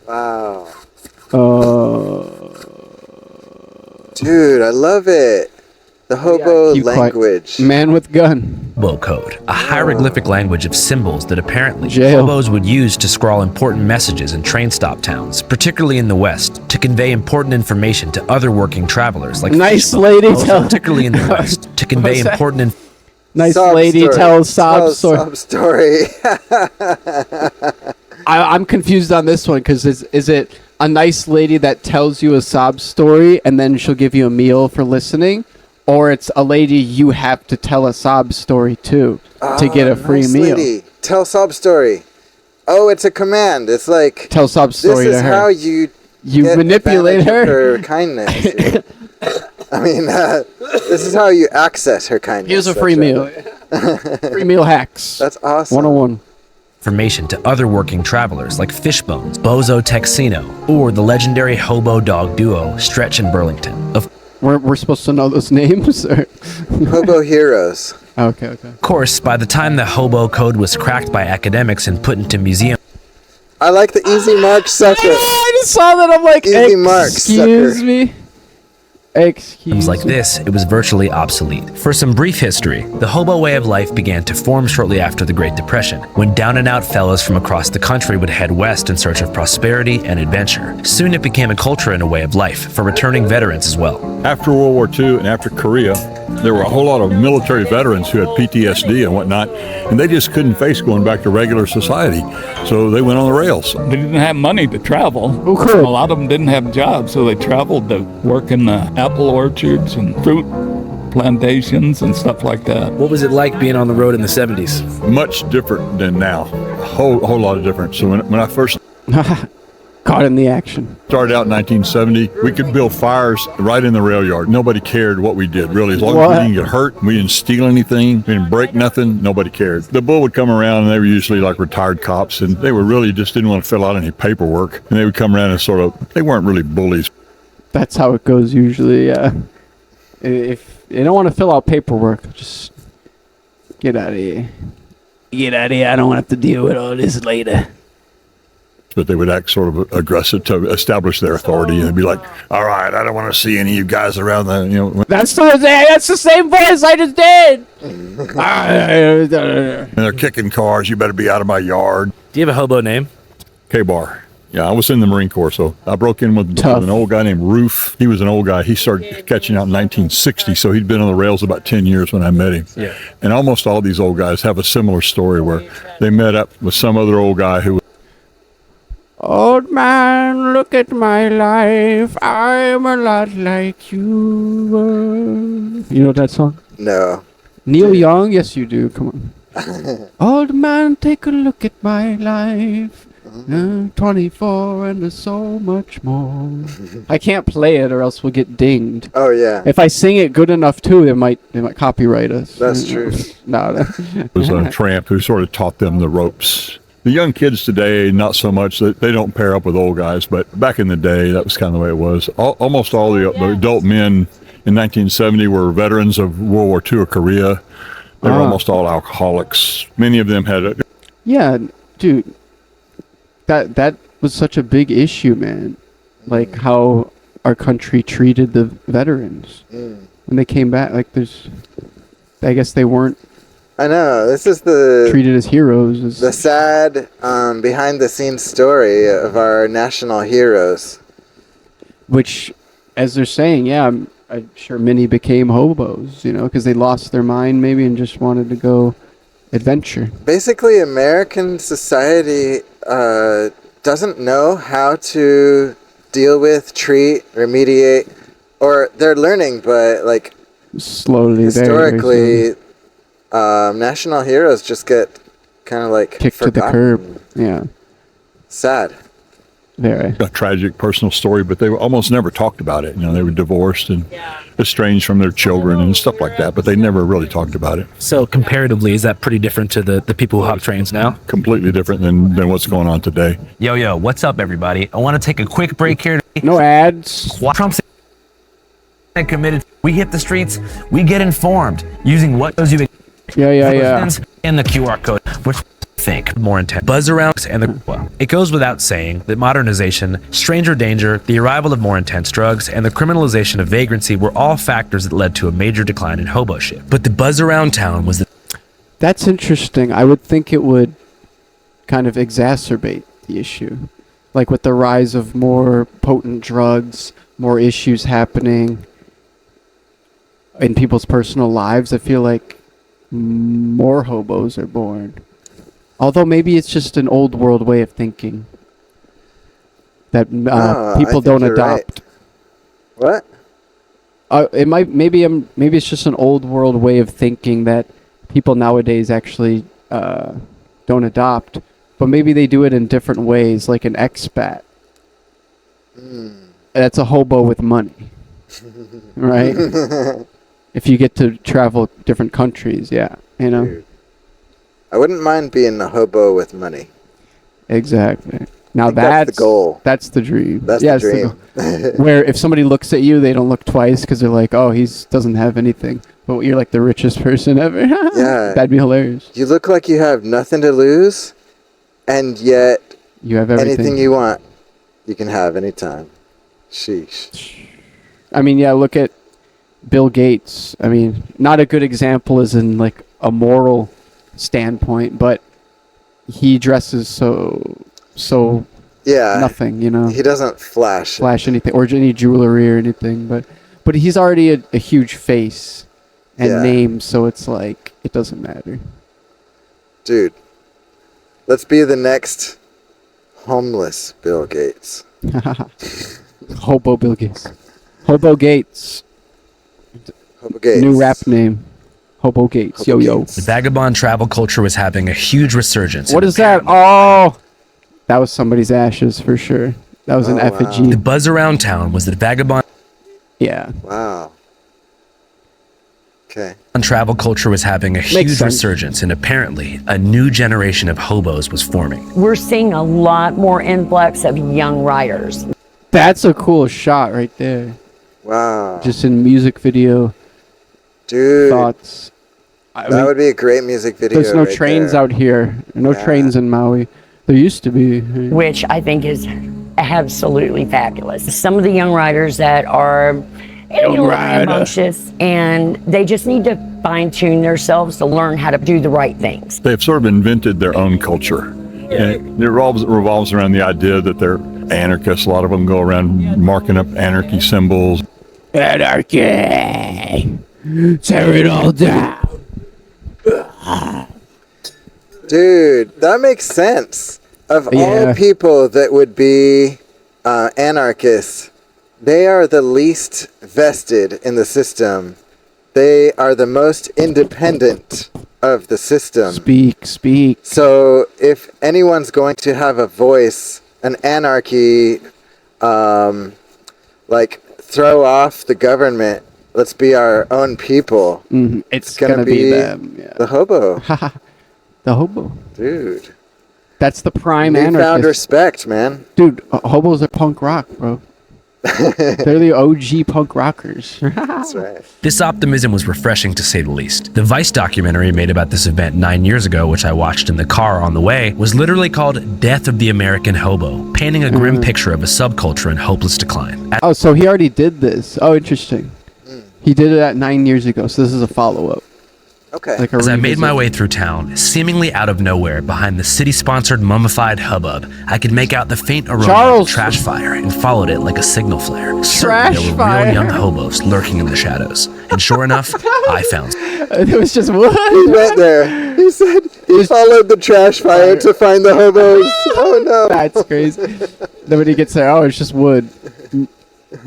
Wow. Dude, I love it. The hobo language. Man with gun. Hobo code, a hieroglyphic language of symbols that apparently Jail. hobos would use to scrawl important messages in train stop towns, particularly in the West, to convey important information to other working travelers. Like Nice lady tell. particularly in the West, to convey What's that? important Nice Sob lady story. tells sob story. Sob story. I'm confused on this one because is it a nice lady that tells you a sob story and then she'll give you a meal for listening, or it's a lady you have to tell a sob story to get a free nice meal? Lady. Tell sob story. Oh, it's a command. It's like Tell sob story this to is her. how you get manipulate advantage her. of her kindness. I mean, this is how you access her kindness. Here's a free meal. Free meal hacks. That's awesome. 101. information to other working travelers like Fishbones, Bozo Texino, or the legendary hobo dog duo Stretch and Burlington. We're supposed to know those names? Or? Hobo heroes. Okay. Of course, by the time the hobo code was cracked by academics and put into museums, I like the easy mark sucker. I just saw that. I'm like, easy mark excuse sucker. me. Excuse like this, it was virtually obsolete. For some brief history, the hobo way of life began to form shortly after the Great Depression, when down-and-out fellows from across the country would head west in search of prosperity and adventure. Soon it became a culture and a way of life for returning veterans as well. After World War II and after Korea, there were a whole lot of military veterans who had PTSD and whatnot, and they just couldn't face going back to regular society. So they went on the rails. They didn't have money to travel. Okay. A lot of them didn't have jobs, so they traveled to work in the apple orchards and fruit plantations and stuff like that. What was it like being on the road in the 70s? Much different than now. A whole lot of difference. So when I first caught in the action. started out in 1970, we could build fires right in the rail yard. Nobody cared what we did, really. As long as we didn't get hurt, we didn't steal anything, we didn't break nothing, nobody cared. The bull would come around, and they were usually like retired cops, and they were really just didn't want to fill out any paperwork. And they would come around and they weren't really bullies. That's how it goes usually, yeah. If you don't want to fill out paperwork, just get out of here. Get out of here. I don't have to deal with all this later. But they would act sort of aggressive to establish their authority, and they'd be like, all right, I don't want to see any of you guys around the, That's the same voice I just did. and they're kicking cars. You better be out of my yard. Do you have a hobo name? K-Bar. Yeah, I was in the Marine Corps, so I broke in with an old guy named Roof. He was an old guy. He started catching out in 1960, so he'd been on the rails about 10 years when I met him. Yeah. And almost all these old guys have a similar story where they met up with some other old guy who Old man, look at my life. I'm a lot like you were. You know that song? No. Neil Young? Yes, you do. Come on. Old man, take a look at my life. 24 and there's so much more. I can't play it or else we'll get dinged. Oh yeah. If I sing it good enough too, they might copyright us. That's true. No. was a tramp who sort of taught them the ropes. The young kids today, not so much. That they don't pair up with old guys, but back in the day, that was kind of the way it was. Almost all the adult men in 1970 were veterans of World War II or Korea. They were almost all alcoholics. Many of them had Yeah, dude. That was such a big issue, man. Like how our country treated the veterans when they came back. Like I guess they weren't. I know. This is the treated as heroes. The sad behind-the-scenes story of our national heroes. Which, as they're saying, yeah, I'm sure many became hobos, because they lost their mind maybe and just wanted to go adventure. Basically, American society doesn't know how to deal with, treat, remediate, or they're learning, but like slowly, historically, national heroes just get kind of like kicked to the curb. Yeah, sad. Very a tragic personal story, but they were almost never talked about it. They were divorced and estranged from their children and stuff like that, but they never really talked about it. So comparatively, is that pretty different to the people who hop trains now? Completely different than what's going on today. Yo, what's up, everybody? I want to take a quick break here. No ads. Trump's committed. We hit the streets. We get informed using what those you and the QR code, which think more intense buzz around it goes without saying that modernization, stranger danger, the arrival of more intense drugs, and the criminalization of vagrancy were all factors that led to a major decline in hoboship. But the buzz around town was that's interesting. I would think it would kind of exacerbate the issue, like with the rise of more potent drugs, more issues happening in people's personal lives. I feel like more hobos are born. Although maybe it's just an old world way of thinking that people don't adopt. Right. What? It might maybe it's just an old world way of thinking that people nowadays actually don't adopt, but maybe they do it in different ways, like an expat. That's a hobo with money, right? If you get to travel different countries, Dude. I wouldn't mind being a hobo with money. Exactly. Now that's the goal. That's the dream. That's the dream. Where if somebody looks at you, they don't look twice because they're like, "Oh, he doesn't have anything." But you're like the richest person ever. Yeah, that'd be hilarious. You look like you have nothing to lose, and yet you have everything. Anything you want, you can have anytime. Sheesh. I mean, yeah. Look at Bill Gates. I mean, not a good example as in like a moral standpoint, but he dresses so nothing, He doesn't flash anything or any jewelry or anything, but he's already a huge face and name, so it's like it doesn't matter. Dude, let's be the next homeless Bill Gates. Hobo Bill Gates. Hobo Gates. Hobo Gates. New rap name. Hobo Gates. Yo. The vagabond travel culture was having a huge resurgence. What is that? Oh, that was somebody's ashes for sure. That was an effigy. The buzz around town was that vagabond. Yeah. Wow. Okay. Travel culture was having a huge resurgence, and apparently a new generation of hobos was forming. We're seeing a lot more influx of young riders. That's a cool shot right there. Wow. Just in music video. Dude. Thoughts. That would be a great music video. There's no trains out here. No trains in Maui. There used to be. Which I think is absolutely fabulous. Some of the young riders that are rambunctious, and they just need to fine-tune themselves to learn how to do the right things. They've sort of invented their own culture. And it revolves around the idea that they're anarchists. A lot of them go around marking up anarchy symbols. Anarchy! Tear it all down! Dude, that makes sense. Of all people that would be anarchists, they are the least vested in the system. They are the most independent of the system. Speak. So if anyone's going to have a voice, an anarchy, like throw off the government, let's be our own people. Mm-hmm. It's gonna be them. Yeah. The hobo. The hobo. Dude. That's the prime Newfound anarchist. respect, man. Dude, hobos are punk rock, bro. They're the OG punk rockers. That's right. This optimism was refreshing to say the least. The Vice documentary made about this event 9 years ago, which I watched in the car on the way, was literally called Death of the American Hobo, painting a grim picture of a subculture in hopeless decline. Oh, so he already did this. Oh, interesting. He did it 9 years ago, so this is a follow-up. Okay. Like As I made my way through town, seemingly out of nowhere, behind the city-sponsored mummified hubbub, I could make out the faint aroma of a trash fire and followed it like a signal flare. Certainly there were real young hobos lurking in the shadows. And sure enough, I found it was just wood. He went there. He said he followed the trash fire to find the hobos. Oh no. That's crazy. Then when he gets there, oh, it's just wood.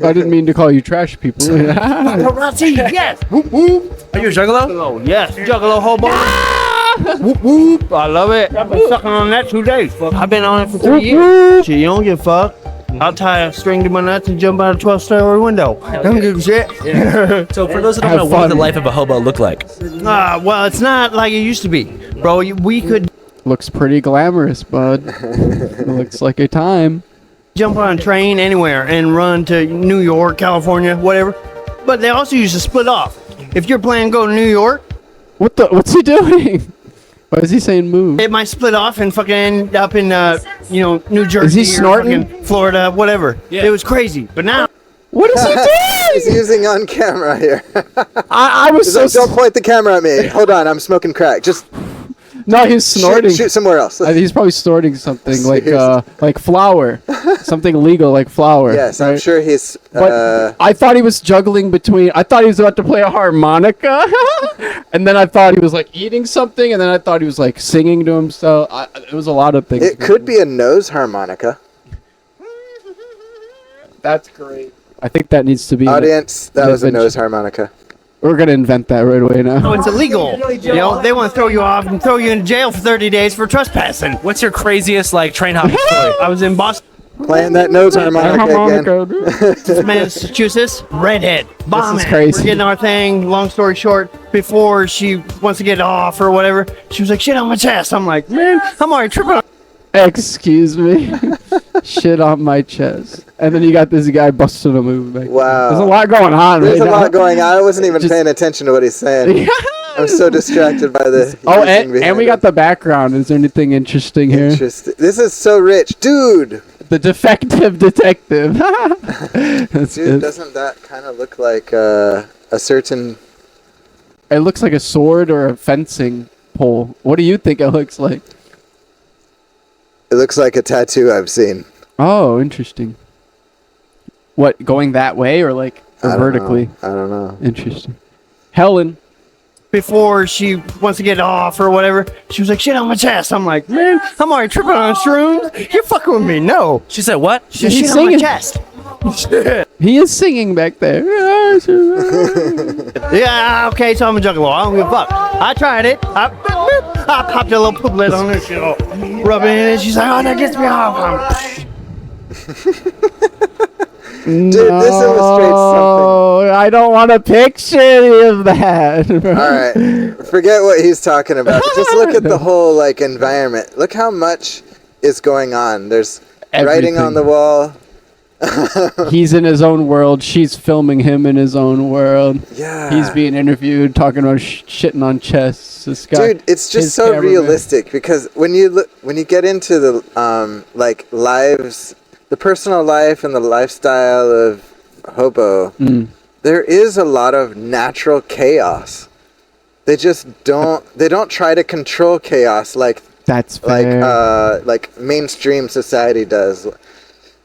I didn't mean to call you trash people. Paparazzi, yes. Whoop whoop. Are you a juggalo? Yes, juggalo hobo. Whoop whoop. I love it. I've been sucking on that 2 days. I've been on it for 3 years. Shit, you don't give a fuck. I'll tie a string to my nuts and jump out a 12-story window. Don't give a shit. So for those that don't know, what would the life of a hobo look like? Well, it's not like it used to be, bro. We could Looks pretty glamorous, bud. Looks like a time. jump on a train anywhere and run to New York, California, whatever. But they also used to split off. If you're planning to go to New York, what's he doing? Why is he saying move? it might split off and fucking end up in New Jersey. Is he or snorting? fucking Florida, whatever. Yeah. It was crazy. But now, what is he doing? He's using on camera here. I was He's like, don't point the camera at me. Hold on, I'm smoking crack. Just no, he's snorting. Shoot somewhere else. He's probably snorting something like flour, something legal like flour. Yes, right? I'm sure he's. But I thought he was juggling between. I thought he was about to play a harmonica, and then I thought he was like eating something, and then I thought he was like singing to himself. It was a lot of things. It could be a nose harmonica. That's great. I think that needs to be audience. That was a nose harmonica. We're gonna invent that right away now. oh, it's illegal. They want to throw you off and throw you in jail for 30 days for trespassing. What's your craziest train hopping story? I was in Boston. Playing that nose harmonica again. Massachusetts, redhead, bombing. This is crazy. We're getting our thing. Long story short, before she wants to get off or whatever, she was like, shit on my chest. I'm like, man, I'm already tripping. Excuse me. Shit on my chest. And then you got this guy busting a move back. Wow. There's a lot going on. There's right a now. lot going on. I wasn't even paying attention to what he's saying. I'm so distracted by the. Oh, and we got the background. Is there anything interesting here? Interesting. This is so rich, dude. The defective detective. That's Dude, good. doesn't that kind of look like a certain? It looks like a sword or a fencing pole. What do you think it looks like? It looks like a tattoo I've seen. Oh, interesting. What, going that way or like vertically? I don't know. Interesting. Helen. Before she wants to get off or whatever, she was like, shit on my chest. I'm like, man, I'm already tripping on shrooms. You're fucking with me. No. She said what? She said, He's shit on my singing. chest. He is singing back there. Yeah, okay, so I'm a juggalo. I don't give a fuck. I tried it. I popped a little pooplet on her shit, rub it in, and she's like, oh, that gets me off. Dude, this illustrates something. I don't want a picture any of that. All right, forget what he's talking about. Just look at the whole environment. Look how much is going on. There's writing on the wall. He's in his own world. She's filming him in his own world. Yeah. He's being interviewed, talking about shitting on chests. This guy, dude, it's just so realistic because when you get into the lives, the personal life and the lifestyle of hobo, there is a lot of natural chaos. They just don't. They don't try to control chaos like mainstream society does.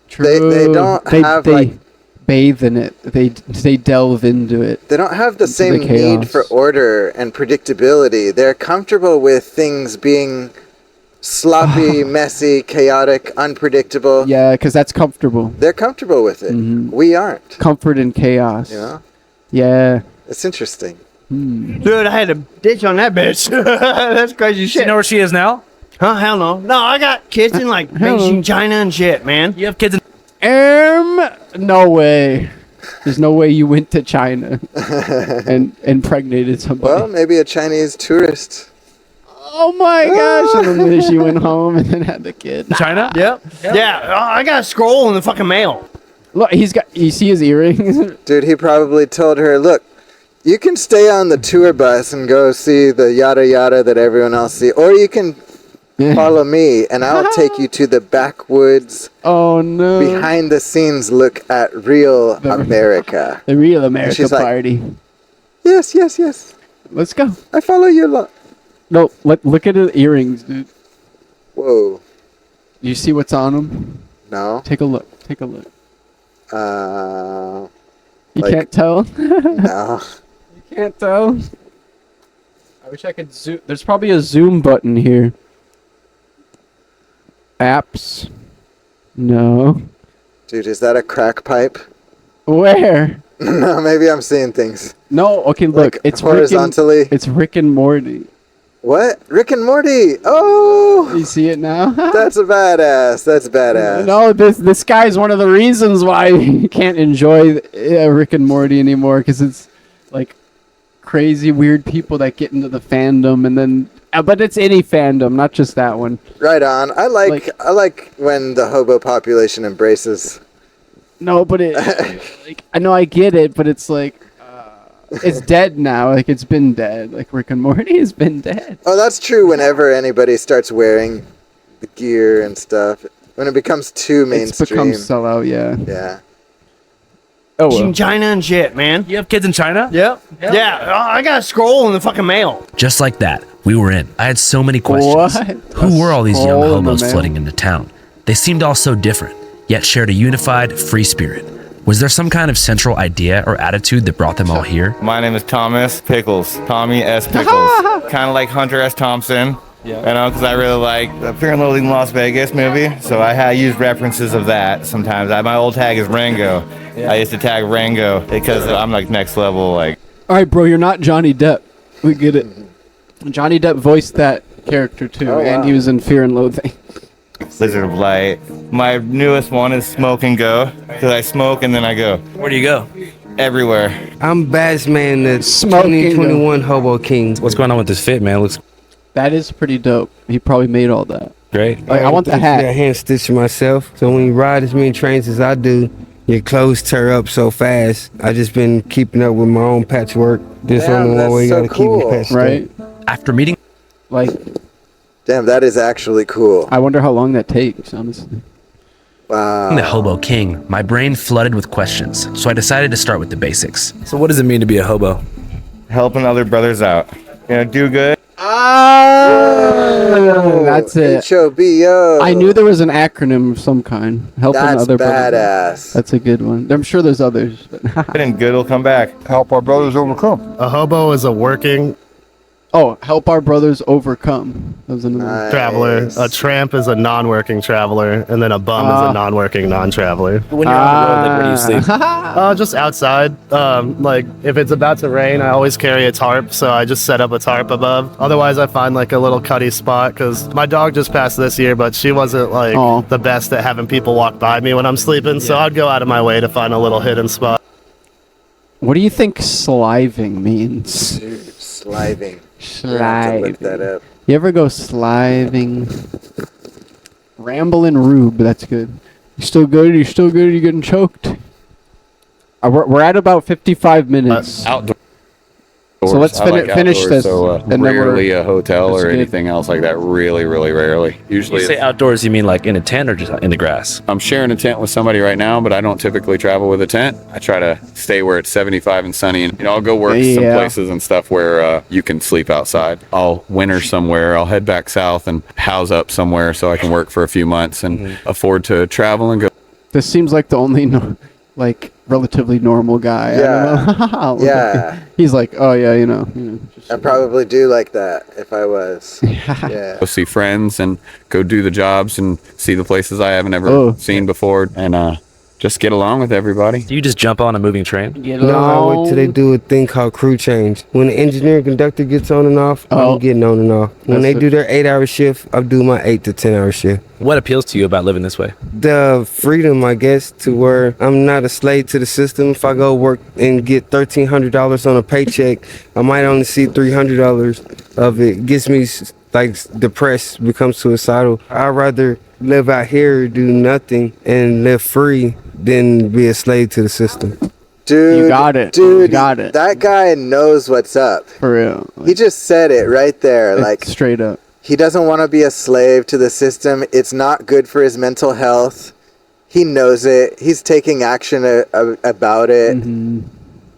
True. They don't have bathe in it. They delve into it. They don't have the same need for order and predictability. They're comfortable with things being sloppy, messy, chaotic, unpredictable. Yeah, because that's comfortable. They're comfortable with it. We aren't. Comfort in chaos. You know? Yeah. It's interesting. Dude, I had to ditch on that bitch. That's crazy shit. You know where she is now? Huh? Hell no. No, I got kids in Beijing, China, and shit, man. You have kids in. No way. There's no way you went to China and impregnated somebody. Well, maybe a Chinese tourist. Oh my gosh! And then she went home and then had the kid. China? Yep. Yeah. I got a scroll in the fucking mail. Look, you see his earrings? Dude, he probably told her, look, you can stay on the tour bus and go see the yada yada that everyone else see, or you can follow me and I'll take you to the backwoods. Oh no! Behind the scenes look at real America. The real America party. Like, yes. Let's go. I follow you a lot. No, look at the earrings, dude. Whoa. You see what's on them? No. Take a look. You like, can't tell? No. You can't tell? I wish I could zoom. There's probably a zoom button here. Apps. No. Dude, is that a crack pipe? Where? No, maybe I'm seeing things. No, okay, look. Like it's horizontally. It's Rick and Morty. What? Rick and Morty. Oh! You see it now? That's badass. No, this guy's one of the reasons why you can't enjoy Rick and Morty anymore, because it's like crazy, weird people that get into the fandom, and then but it's any fandom, not just that one. Right on. I like when the hobo population embraces. No, but I know I get it, but it's like it's dead now. Like it's been dead. Like Rick and Morty has been dead. Oh, that's true. Whenever anybody starts wearing the gear and stuff, when it becomes too mainstream, It's become sellout. Yeah. Yeah. Oh, well. China and shit, man. You have kids in China? Yep. Yeah. I got a scroll in the fucking mail. Just like that, we were in. I had so many questions. What? Who were all these young Scroll in the hobos mail? flooding into town? They seemed all so different, yet shared a unified, free spirit. Was there some kind of central idea or attitude that brought them all here? My name is Thomas Pickles. Tommy S. Pickles. Kind of like Hunter S. Thompson. Yeah. You know, because I really like the Fear and Loathing in Las Vegas movie. So I use references of that sometimes. My old tag is Rango. Yeah. I used to tag Rango because I'm like next level. Like, All right, bro, you're not Johnny Depp. We get it. Johnny Depp voiced that character too, and he was in Fear and Loathing. Lizard of Light. My newest one is Smoke and Go, because I smoke and then I go. Where do you go? Everywhere. I'm Bassman, the 2021 Hobo King. What's going on with this fit, man? That is pretty dope. He probably made all that. Great. Like, I want the hat. I hand stitch myself. So when you ride as many trains as I do, your clothes tear up so fast. I just been keeping up with my own patchwork. This only one way you gotta keep it patched right? After meeting, like, damn, that is actually cool. I wonder how long that takes, honestly. Wow. the Hobo King, my brain flooded with questions, so I decided to start with the basics. So what does it mean to be a hobo? Helping other brothers out. You know, do good. That's it. H-O-B-O. I knew there was an acronym of some kind. Helping That's other badass. brothers. That's a good one. I'm sure there's others. But And good will come back. Help our brothers overcome. A hobo is a working help our brothers overcome. That was another traveler. A tramp is a non-working traveler, and then a bum is a non-working non-traveler. When you're on the road, like, where do you sleep? Just outside. Like if it's about to rain, I always carry a tarp, so I just set up a tarp above. Otherwise, I find like a little cuddy spot because my dog just passed this year, but she wasn't like the best at having people walk by me when I'm sleeping. So I'd go out of my way to find a little hidden spot. What do you think sliving means? Dude, sliving. Slide. Look that up. You ever go sliving? Rambling Rube, that's good. You still good? You still good? You getting choked? We're at about 55 minutes. Outdoors. So let's finish outdoors, this. So, and then rarely a hotel or good. anything else like that. Really, really rarely. Usually You say outdoors, you mean like in a tent or just in the grass? I'm sharing a tent with somebody right now, but I don't typically travel with a tent. I try to stay where it's 75 and sunny, and I'll go work some places and stuff where you can sleep outside. I'll winter somewhere. I'll head back south and house up somewhere so I can work for a few months and afford to travel and go. This seems like the only relatively normal guy. Yeah. I don't know. Yeah. He's like, oh yeah, I probably do like that if I was. Yeah. Go see friends and go do the jobs and see the places I haven't ever seen before, and just get along with everybody. Do you just jump on a moving train? No, I wait till they do a thing called crew change. When the engineer conductor gets on and off, I'm getting on and off. When they do their 8-hour shift, I do my 8 to 10-hour shift. What appeals to you about living this way? The freedom, I guess, to where I'm not a slave to the system. If I go work and get $1,300 on a paycheck, I might only see $300 of it. Gets me like depressed, become suicidal. I'd rather live out here, do nothing, and live free than be a slave to the system. Dude, You got it. Dude, You got it. that guy knows what's up. For real. He just said it right there. Like, straight up. He doesn't want to be a slave to the system. It's not good for his mental health. He knows it. He's taking action about it. Mm-hmm.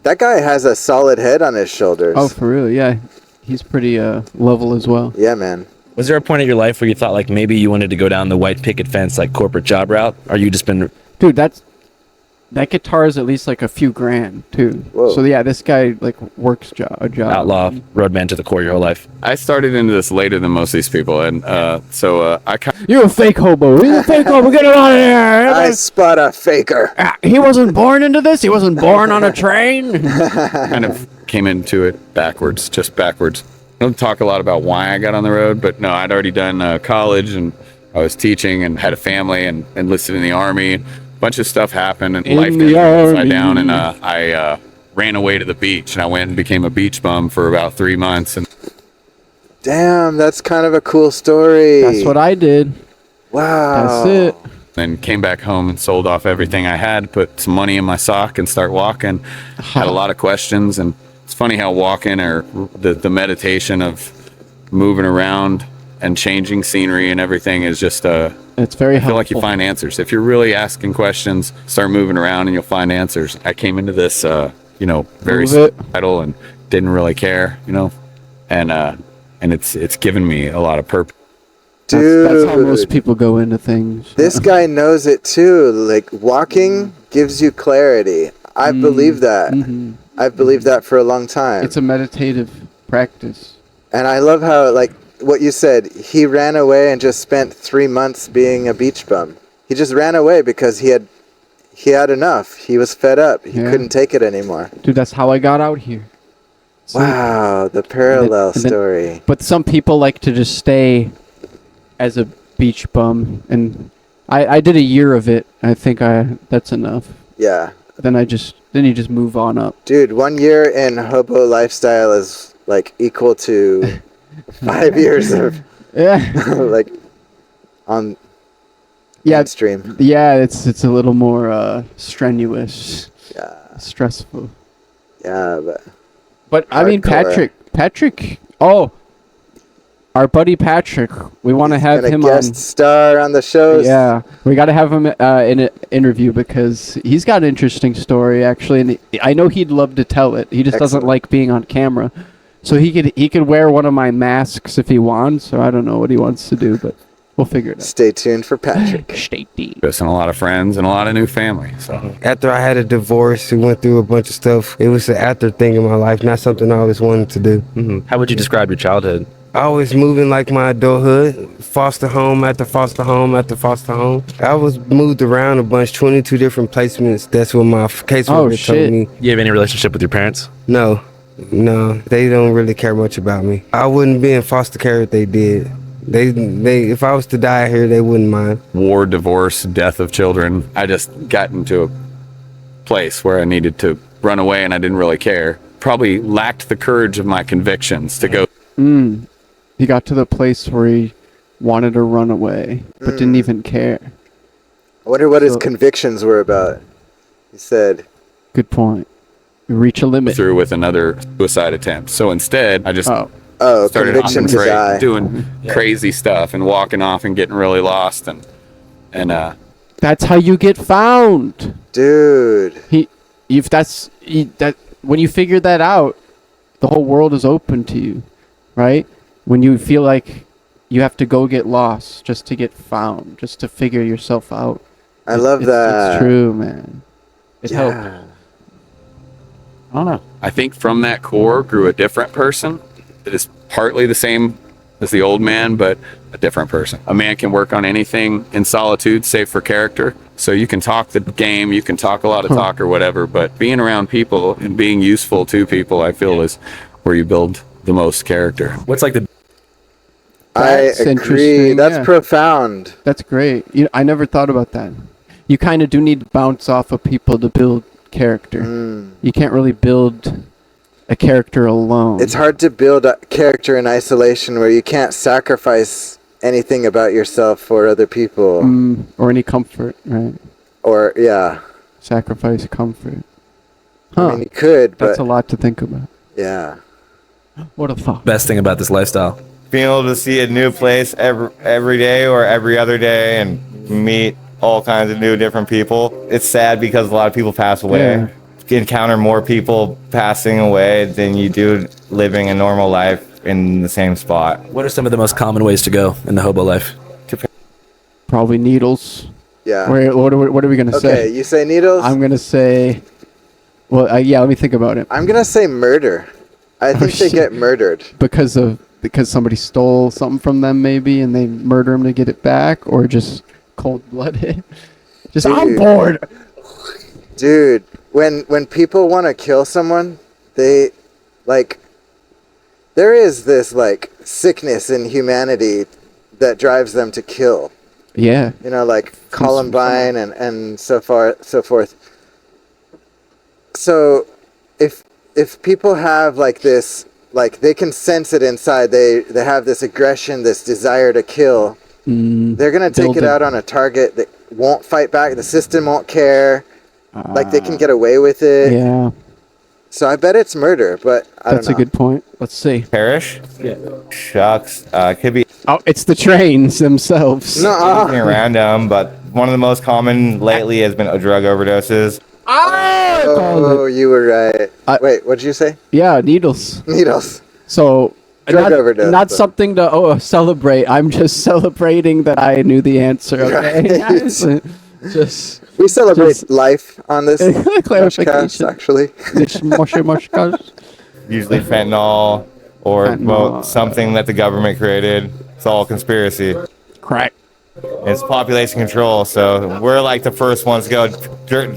That guy has a solid head on his shoulders. Oh, for real? Yeah. He's pretty level as well. Yeah, man. Was there a point in your life where you thought like maybe you wanted to go down the white picket fence like corporate job route, or you just been? Dude, that guitar is at least like a few grand too. Whoa. So yeah, this guy like works a job. Outlaw, roadman to the core your whole life. I started into this later than most of these people, and so I kind You're a fake hobo. You're a fake hobo. Get him out of here. I spot a faker. He wasn't born into this. He wasn't born on a train. kind of came into it backwards, just backwards. I don't talk a lot about why I got on the road, but no, I'd already done college, and I was teaching and had a family and enlisted in the Army. A bunch of stuff happened, and life got upside down, and I ran away to the beach, and I went and became a beach bum for about 3 months. And Damn, that's kind of a cool story. That's what I did. Wow. That's it. then came back home and sold off everything I had, put some money in my sock and start walking. Had a lot of questions, and it's funny how walking or the meditation of moving around and changing scenery and everything is just it's very I feel like you helpful. find answers. If you're really asking questions, start moving around and you'll find answers. I came into this very suicidal and didn't really care, and it's given me a lot of purpose. Dude, that's how most people go into things. This guy knows it too. Like, walking gives you clarity. I believe that. Mm-hmm. I've believed that for a long time. It's a meditative practice. And I love how, like, what you said, he ran away and just spent 3 months being a beach bum. He just ran away because he had enough. He was fed up. He couldn't take it anymore. Dude, that's how I got out here. Wow, the parallel story. But some people like to just stay as a beach bum, and I did a year of it. I think that's enough. Yeah. Then you just move on up. Dude, 1 year in hobo lifestyle is like equal to 5 years of like on mainstream. Yeah, it's a little more strenuous. Yeah. Stressful. Yeah, but I mean hardcore. Patrick. Oh, our buddy Patrick. We want to have him guest star on the shows. Yeah, we got to have him in an interview because he's got an interesting story actually, and I know he'd love to tell it. He just doesn't like being on camera, so he could wear one of my masks if he wants. So I don't know what he wants to do, but we'll figure it out. Stay tuned for Patrick. Stay tuned. And a lot of friends and a lot of new family. So after I had a divorce, we went through a bunch of stuff. It was an after thing in my life, not something I always wanted to do. Mm-hmm. How would you describe your childhood? I was moving like my adulthood, foster home after foster home after foster home. I was moved around a bunch, 22 different placements. That's what my caseworker told me. You have any relationship with your parents? No, they don't really care much about me. I wouldn't be in foster care if they did. They if I was to die here, they wouldn't mind. War, divorce, death of children. I just got into a place where I needed to run away and I didn't really care. Probably lacked the courage of my convictions to go. He got to the place where he wanted to run away, but didn't even care. I wonder what his convictions were about. He said, good point. You reach a limit. Through with another suicide attempt. So instead, I just started conviction to die. doing crazy stuff and walking off and getting really lost and that's how you get found, dude. When you figure that out, the whole world is open to you, right? When you feel like you have to go get lost just to get found, just to figure yourself out. I love that. It's true, man. It helped. I don't know. I think from that core grew a different person that is partly the same as the old man, but a different person. A man can work on anything in solitude, save for character. So you can talk the game, you can talk a lot of talk or whatever, but being around people and being useful to people, I feel is where you build the most character. What's like the... I agree. That's profound. That's great. I never thought about that. You kind of do need to bounce off of people to build character. You can't really build a character alone. It's hard to build a character in isolation where you can't sacrifice anything about yourself for other people. Or any comfort, right? Or, yeah. Sacrifice comfort. I mean, you could, but That's a lot to think about. yeah. What a thought. Best thing about this lifestyle. Being able to see a new place every day or every other day and meet all kinds of new different people. It's sad because a lot of people pass away. Yeah. You encounter more people passing away than you do living a normal life in the same spot. What are some of the most common ways to go in the hobo life? Probably needles. Yeah. What are we gonna say? Okay, you say needles? I'm gonna say. Well, yeah. Let me think about it. I'm gonna say murder. I think they get murdered. Because somebody stole something from them, maybe, and they murder them to get it back, or just cold-blooded. Just I'm bored. Dude, when people want to kill someone, they like. There is this like sickness in humanity that drives them to kill. Yeah. You know, like Columbine and so forth. So, if people have like this, like they can sense it inside. They have this aggression, this desire to kill. They're gonna take it out on a target that won't fight back. The system won't care. Like they can get away with it. Yeah. So I bet it's murder, but I don't know. That's a good point. Let's see. Parish? Yeah. Shucks. Could be. Oh, it's the trains themselves. Anything random, but one of the most common lately has been drug overdoses. Oh, you were right. Wait, what did you say? Yeah, needles. Needles. So Drug overdose, not but- something to celebrate. I'm just celebrating that I knew the answer. Okay. Right. Just we celebrate life on this clarification. MushCast, actually. MushCast. Usually fentanyl or well, something that the government created. It's all conspiracy. Crack. It's population control, so we're like the first ones to go.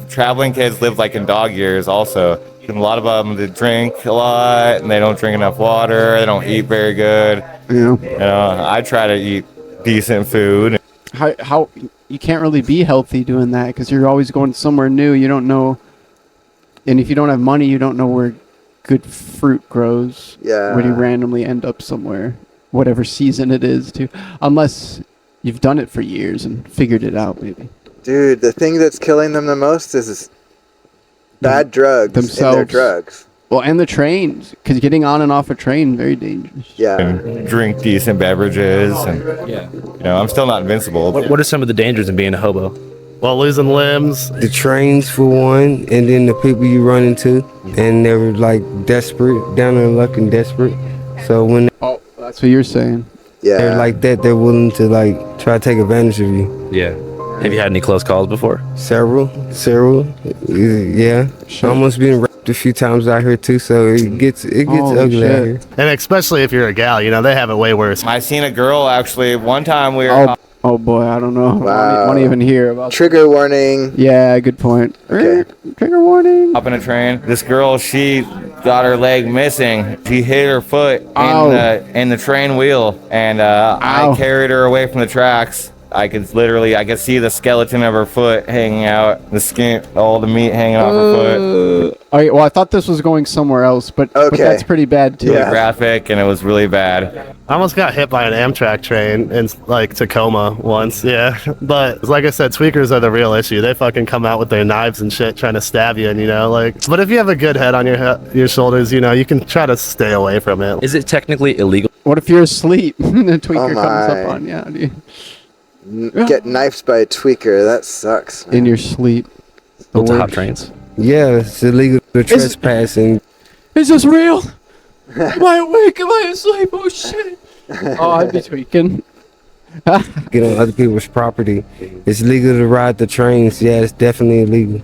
Traveling kids live like in dog years also. A lot of them they drink a lot and they don't drink enough water. They don't eat very good. Yeah. You know, I try to eat decent food. How you can't really be healthy doing that because you're always going somewhere new. You don't know, and if you don't have money, you don't know where good fruit grows. Yeah. Where do you randomly end up somewhere, whatever season it is, too, unless you've done it for years and figured it out, maybe. Dude, the thing that's killing them the most is bad drugs Themselves. in their drugs. Well, and the trains, because getting on and off a train, very dangerous. Yeah. And drink decent beverages. And, you know, I'm still not invincible. What are some of the dangers of being a hobo? Well, losing limbs. The trains for one, and then the people you run into, and they're like desperate, down on luck and desperate. So when that's what you're saying. Yeah. they're like that, they're willing to like try to take advantage of you. Yeah. Have you had any close calls before? Several, yeah. Almost been raped a few times out here too, so it gets ugly out here. And especially if you're a gal, you know, they have it way worse. I seen a girl actually one time we were. Oh boy, I don't know. Wow. I don't even hear about Trigger warning. Yeah, good point. Okay. Trigger warning. Up in a train. This girl, she got her leg missing. She hit her foot in the train wheel, and I carried her away from the tracks. I could see the skeleton of her foot hanging out, the skin, all the meat hanging off her foot. All right, well, I thought this was going somewhere else, but that's pretty bad too. Really graphic, and it was really bad. I almost got hit by an Amtrak train in like Tacoma once, yeah. But like I said, tweakers are the real issue. They fucking come out with their knives and shit trying to stab you, and you know, like. But if you have a good head on your shoulders, you know, you can try to stay away from it. Is it technically illegal? What if you're asleep and the tweaker comes my. up on you? How do you Get knifed by a tweaker. That sucks. in your sleep? To hot trains. Yeah, it's illegal to trespassing. Is this real? Am I awake? Am I asleep? Oh shit! Oh, I'd be tweaking. Get on other people's property. It's legal to ride the trains. Yeah, it's definitely illegal.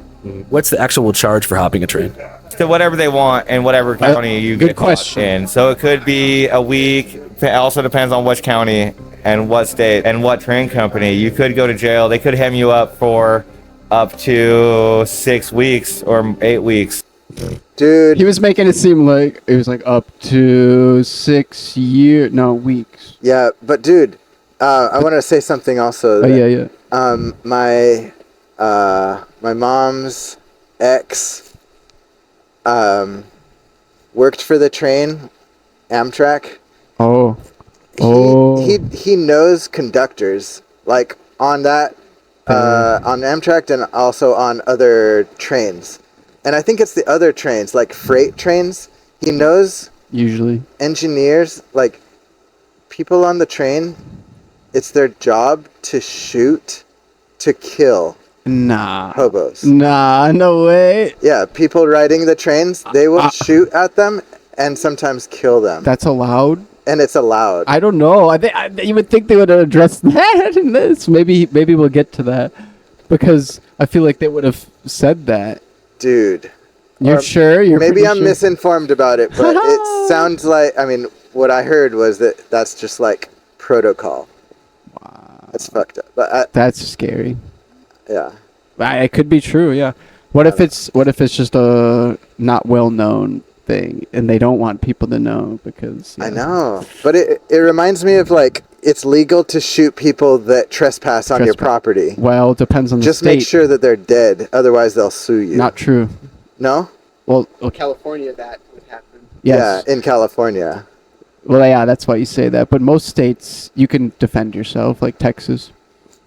What's the actual charge for hopping a train? To whatever they want in whatever county you get caught in. So it could be a week. It also depends on which county and what state and what train company. You could go to jail. They could hem you up for up to 6 weeks or 8 weeks. Dude, he was making it seem like it was like up to 6 years. No, weeks. Yeah, but dude, I want to say something also. Yeah. My mom's ex worked for the train, Amtrak. Oh. He knows conductors like on that on Amtrak and also on other trains. And I think it's the other trains, like freight trains. He knows usually engineers, like people on the train, it's their job to shoot to kill hobos. Nah, no way. Yeah, people riding the trains, they will shoot at them and sometimes kill them. That's allowed? And it's allowed. I don't know. You would think they would address that in this. Maybe we'll get to that. Because I feel like they would have said that. Dude. You're sure? Maybe I'm misinformed about it, but it sounds like, I mean, what I heard was that that's just like protocol. Wow. That's fucked up. But that's scary. Yeah. It could be true, yeah. What if it's just a not well known thing and they don't want people to know because I know. But it reminds me of like it's legal to shoot people that trespass on your property. Well, it depends on the Just state. make sure that they're dead, otherwise they'll sue you. Not true. No? Well, California that would happen. Yes. Yeah, in California. Well, yeah, that's why you say that. But most states you can defend yourself, like Texas.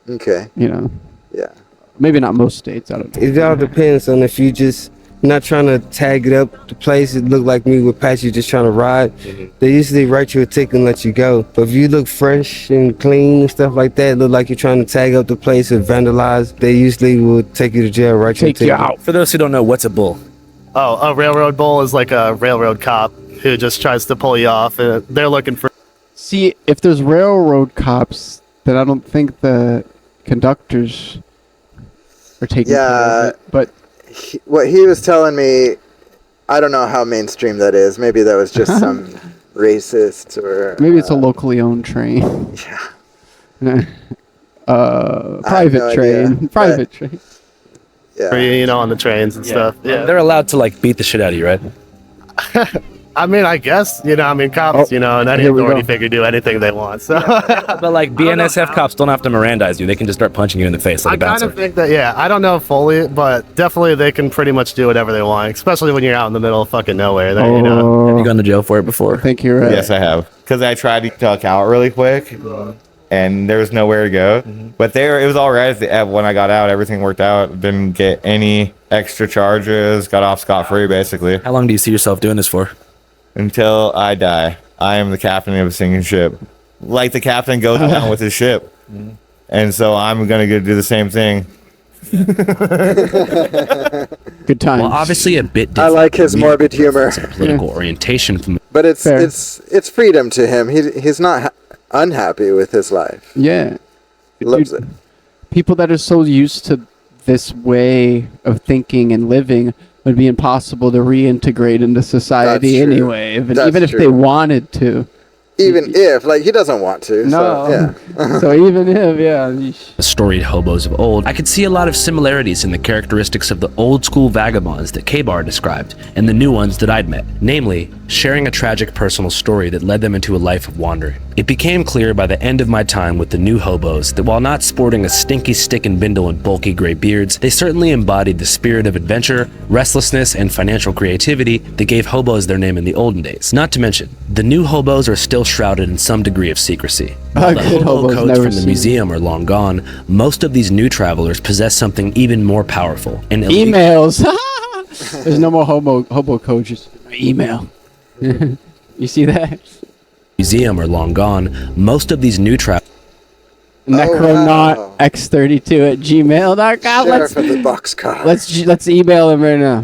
Okay. You know. Yeah. Maybe not most states. I don't know. It all depends on if you just not trying to tag it up the place. It look like me with Pat, you just trying to ride. They usually write you a ticket and let you go. But if you look fresh and clean and stuff like that, look like you're trying to tag up the place or vandalize, they usually will take you to jail, write you a ticket. For those who don't know, what's a bull? Oh, a railroad bull is like a railroad cop who just tries to pull you off. They're looking for. See, if there's railroad cops, then I don't think the conductors are taking care of it. But what he was telling me, I don't know how mainstream that is. Maybe that was just some racist or maybe it's a locally owned train. Yeah. Private train. Private train. Yeah. You know, on the trains and stuff. Yeah. They're allowed to like beat the shit out of you, right? I mean, I guess, cops, and any authority figure do anything they want. So, but like BNSF cops don't have to Mirandize you; they can just start punching you in the face like a I kind bouncer. of think that, I don't know fully, but definitely they can pretty much do whatever they want, especially when you're out in the middle of fucking nowhere. There, Have you gone to jail for it before? I think you're right. Yes, I have. Because I tried to duck out really quick, and there was nowhere to go. But it was all right when I got out. Everything worked out. Didn't get any extra charges. Got off scot-free, basically. How long do you see yourself doing this for? Until I die. I am the captain of a sinking ship. Like the captain goes down with his ship. And so I'm going to go do the same thing. Good times. Well, obviously a bit different. I like his morbid humor. Political orientation from. But it's freedom to him. He's not unhappy with his life. Yeah. He loves it. People that are so used to this way of thinking and living would be impossible to reintegrate into society That's true. anyway, That's even if true. they wanted to. Even if, like, he doesn't want to. No. So, yeah. So even if, yeah. The storied hobos of old, I could see a lot of similarities in the characteristics of the old school vagabonds that K-Bar described and the new ones that I'd met, namely, sharing a tragic personal story that led them into a life of wandering. It became clear by the end of my time with the new hobos that while not sporting a stinky stick and bindle and bulky gray beards, they certainly embodied the spirit of adventure, restlessness, and financial creativity that gave hobos their name in the olden days. Not to mention, the new hobos are still shrouded in some degree of secrecy. While the hobo codes from the museum are long gone, most of these new travelers possess something even more powerful. Emails. There's no more hobo codes. Just email. You see that? Museum are long gone. Most of these new travelers. Necronaut X32 at gmail.com. Sheriff of the Boxcar. Let's email him right now.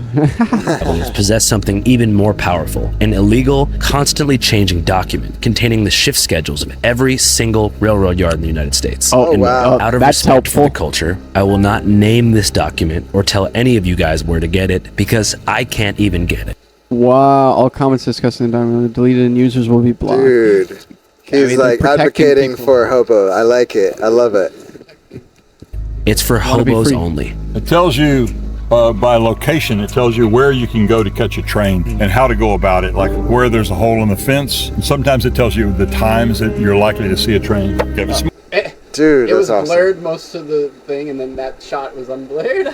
Possess something even more powerful, an illegal, constantly changing document containing the shift schedules of every single railroad yard in the United States. Oh, wow. Out of That's respect for the culture, I will not name this document or tell any of you guys where to get it because I can't even get it. Wow, all comments discussing the document deleted and users will be blocked. Dude. He's like advocating for hobo. I like it. I love it. It's for hobos only. It tells you by location, it tells you where you can go to catch a train and how to go about it, like where there's a hole in the fence. And sometimes it tells you the times that you're likely to see a train. Dude, it was that's awesome. blurred most of the thing, and then that shot was unblurred.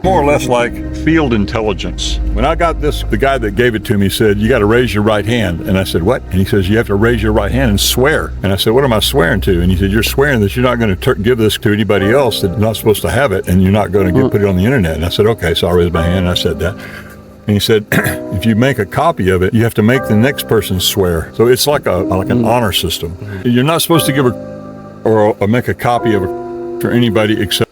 More or less like field intelligence. When I got this, the guy that gave it to me said, you got to raise your right hand. And I said, what? And he says, you have to raise your right hand and swear. And I said, what am I swearing to? And he said, you're swearing that you're not going to give this to anybody else that's not supposed to have it, and you're not going to put it on the internet. And I said, okay. So I raised my hand and I said that. And he said, if you make a copy of it, you have to make the next person swear. So it's like an honor system. You're not supposed to give or make a copy of it for anybody except.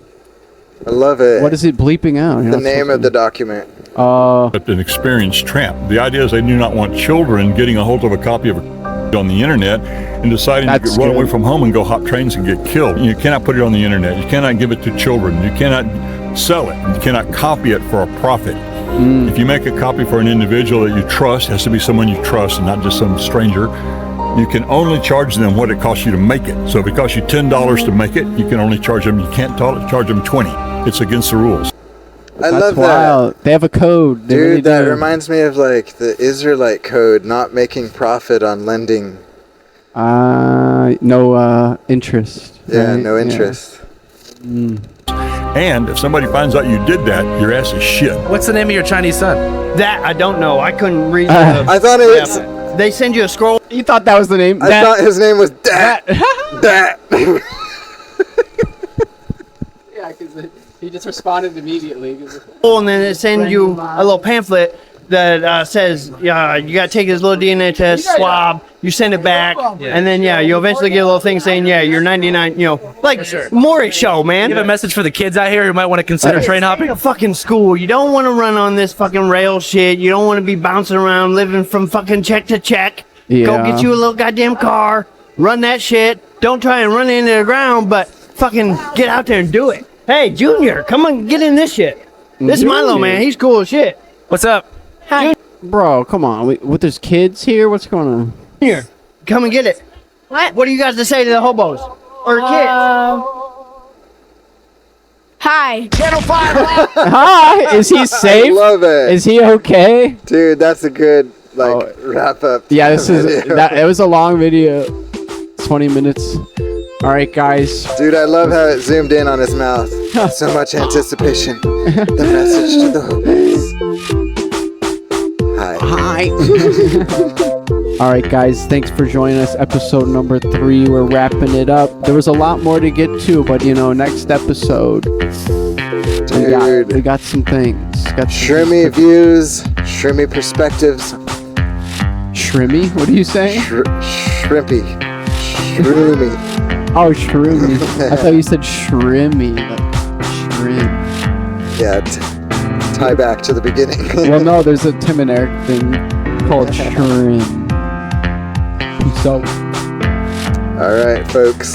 I love it. What is it bleeping out? The name of the document. An experienced tramp. The idea is they do not want children getting a hold of a copy of it on the internet and deciding to run away from home and go hop trains and get killed. You cannot put it on the internet. You cannot give it to children. You cannot sell it. You cannot copy it for a profit. If you make a copy for an individual that you trust, it has to be someone you trust and not just some stranger, you can only charge them what it costs you to make it. So if it costs you $10 to make it, you can only charge them, you can't charge them $20. It's against the rules. I love wild. They have a code. They Dude, really that do. reminds me of like the Israelite code, not making profit on lending. No interest. Yeah, right? no interest. And if somebody finds out you did that, your ass is shit. What's the name of your Chinese son? That I don't know. I couldn't read. I thought it was. They send you a scroll. You thought that was the name? I thought his name was Dat. Dat. Yeah, because he just responded immediately. And then it sends you a little pamphlet that says, yeah, you got to take this little DNA test, swab, you send it back, and then, you eventually get a little thing saying, you're 99, like Maury show, man. You have a message for the kids out here who might want to consider train hopping? A fucking school. You don't want to run on this fucking rail shit. You don't want to be bouncing around, living from fucking check to check. Yeah. Go get you a little goddamn car, run that shit. Don't try and run into the ground, but fucking get out there and do it. Hey, Junior, come on, get in this shit. This is Milo, man. He's cool as shit. What's up? Hi. Bro, come on. There's kids here? What's going on? Here, come and get it. What do you guys to say to the hobos? Or kids? Hi. Channel 5. Hi. Is he safe? I love it. Is he okay? Dude, that's a good wrap up. Yeah, this is that. It was a long video. 20 minutes. All right, guys. Dude, I love how it zoomed in on his mouth. So much anticipation. The message to the hobos. Hi. All right, guys. Thanks for joining us. Episode number 3. We're wrapping it up. There was a lot more to get to, but next episode, we got some things. Shrimmy views, shrimmy perspectives. Shrimmy? What are you saying? Shrimpy. Shroomy. Oh, shroomy. I thought you said shrimmy. Like shrimp. Yeah, tie back to the beginning. Well, no, there's a Tim and Eric thing called shrimp. Peace out. All right, folks.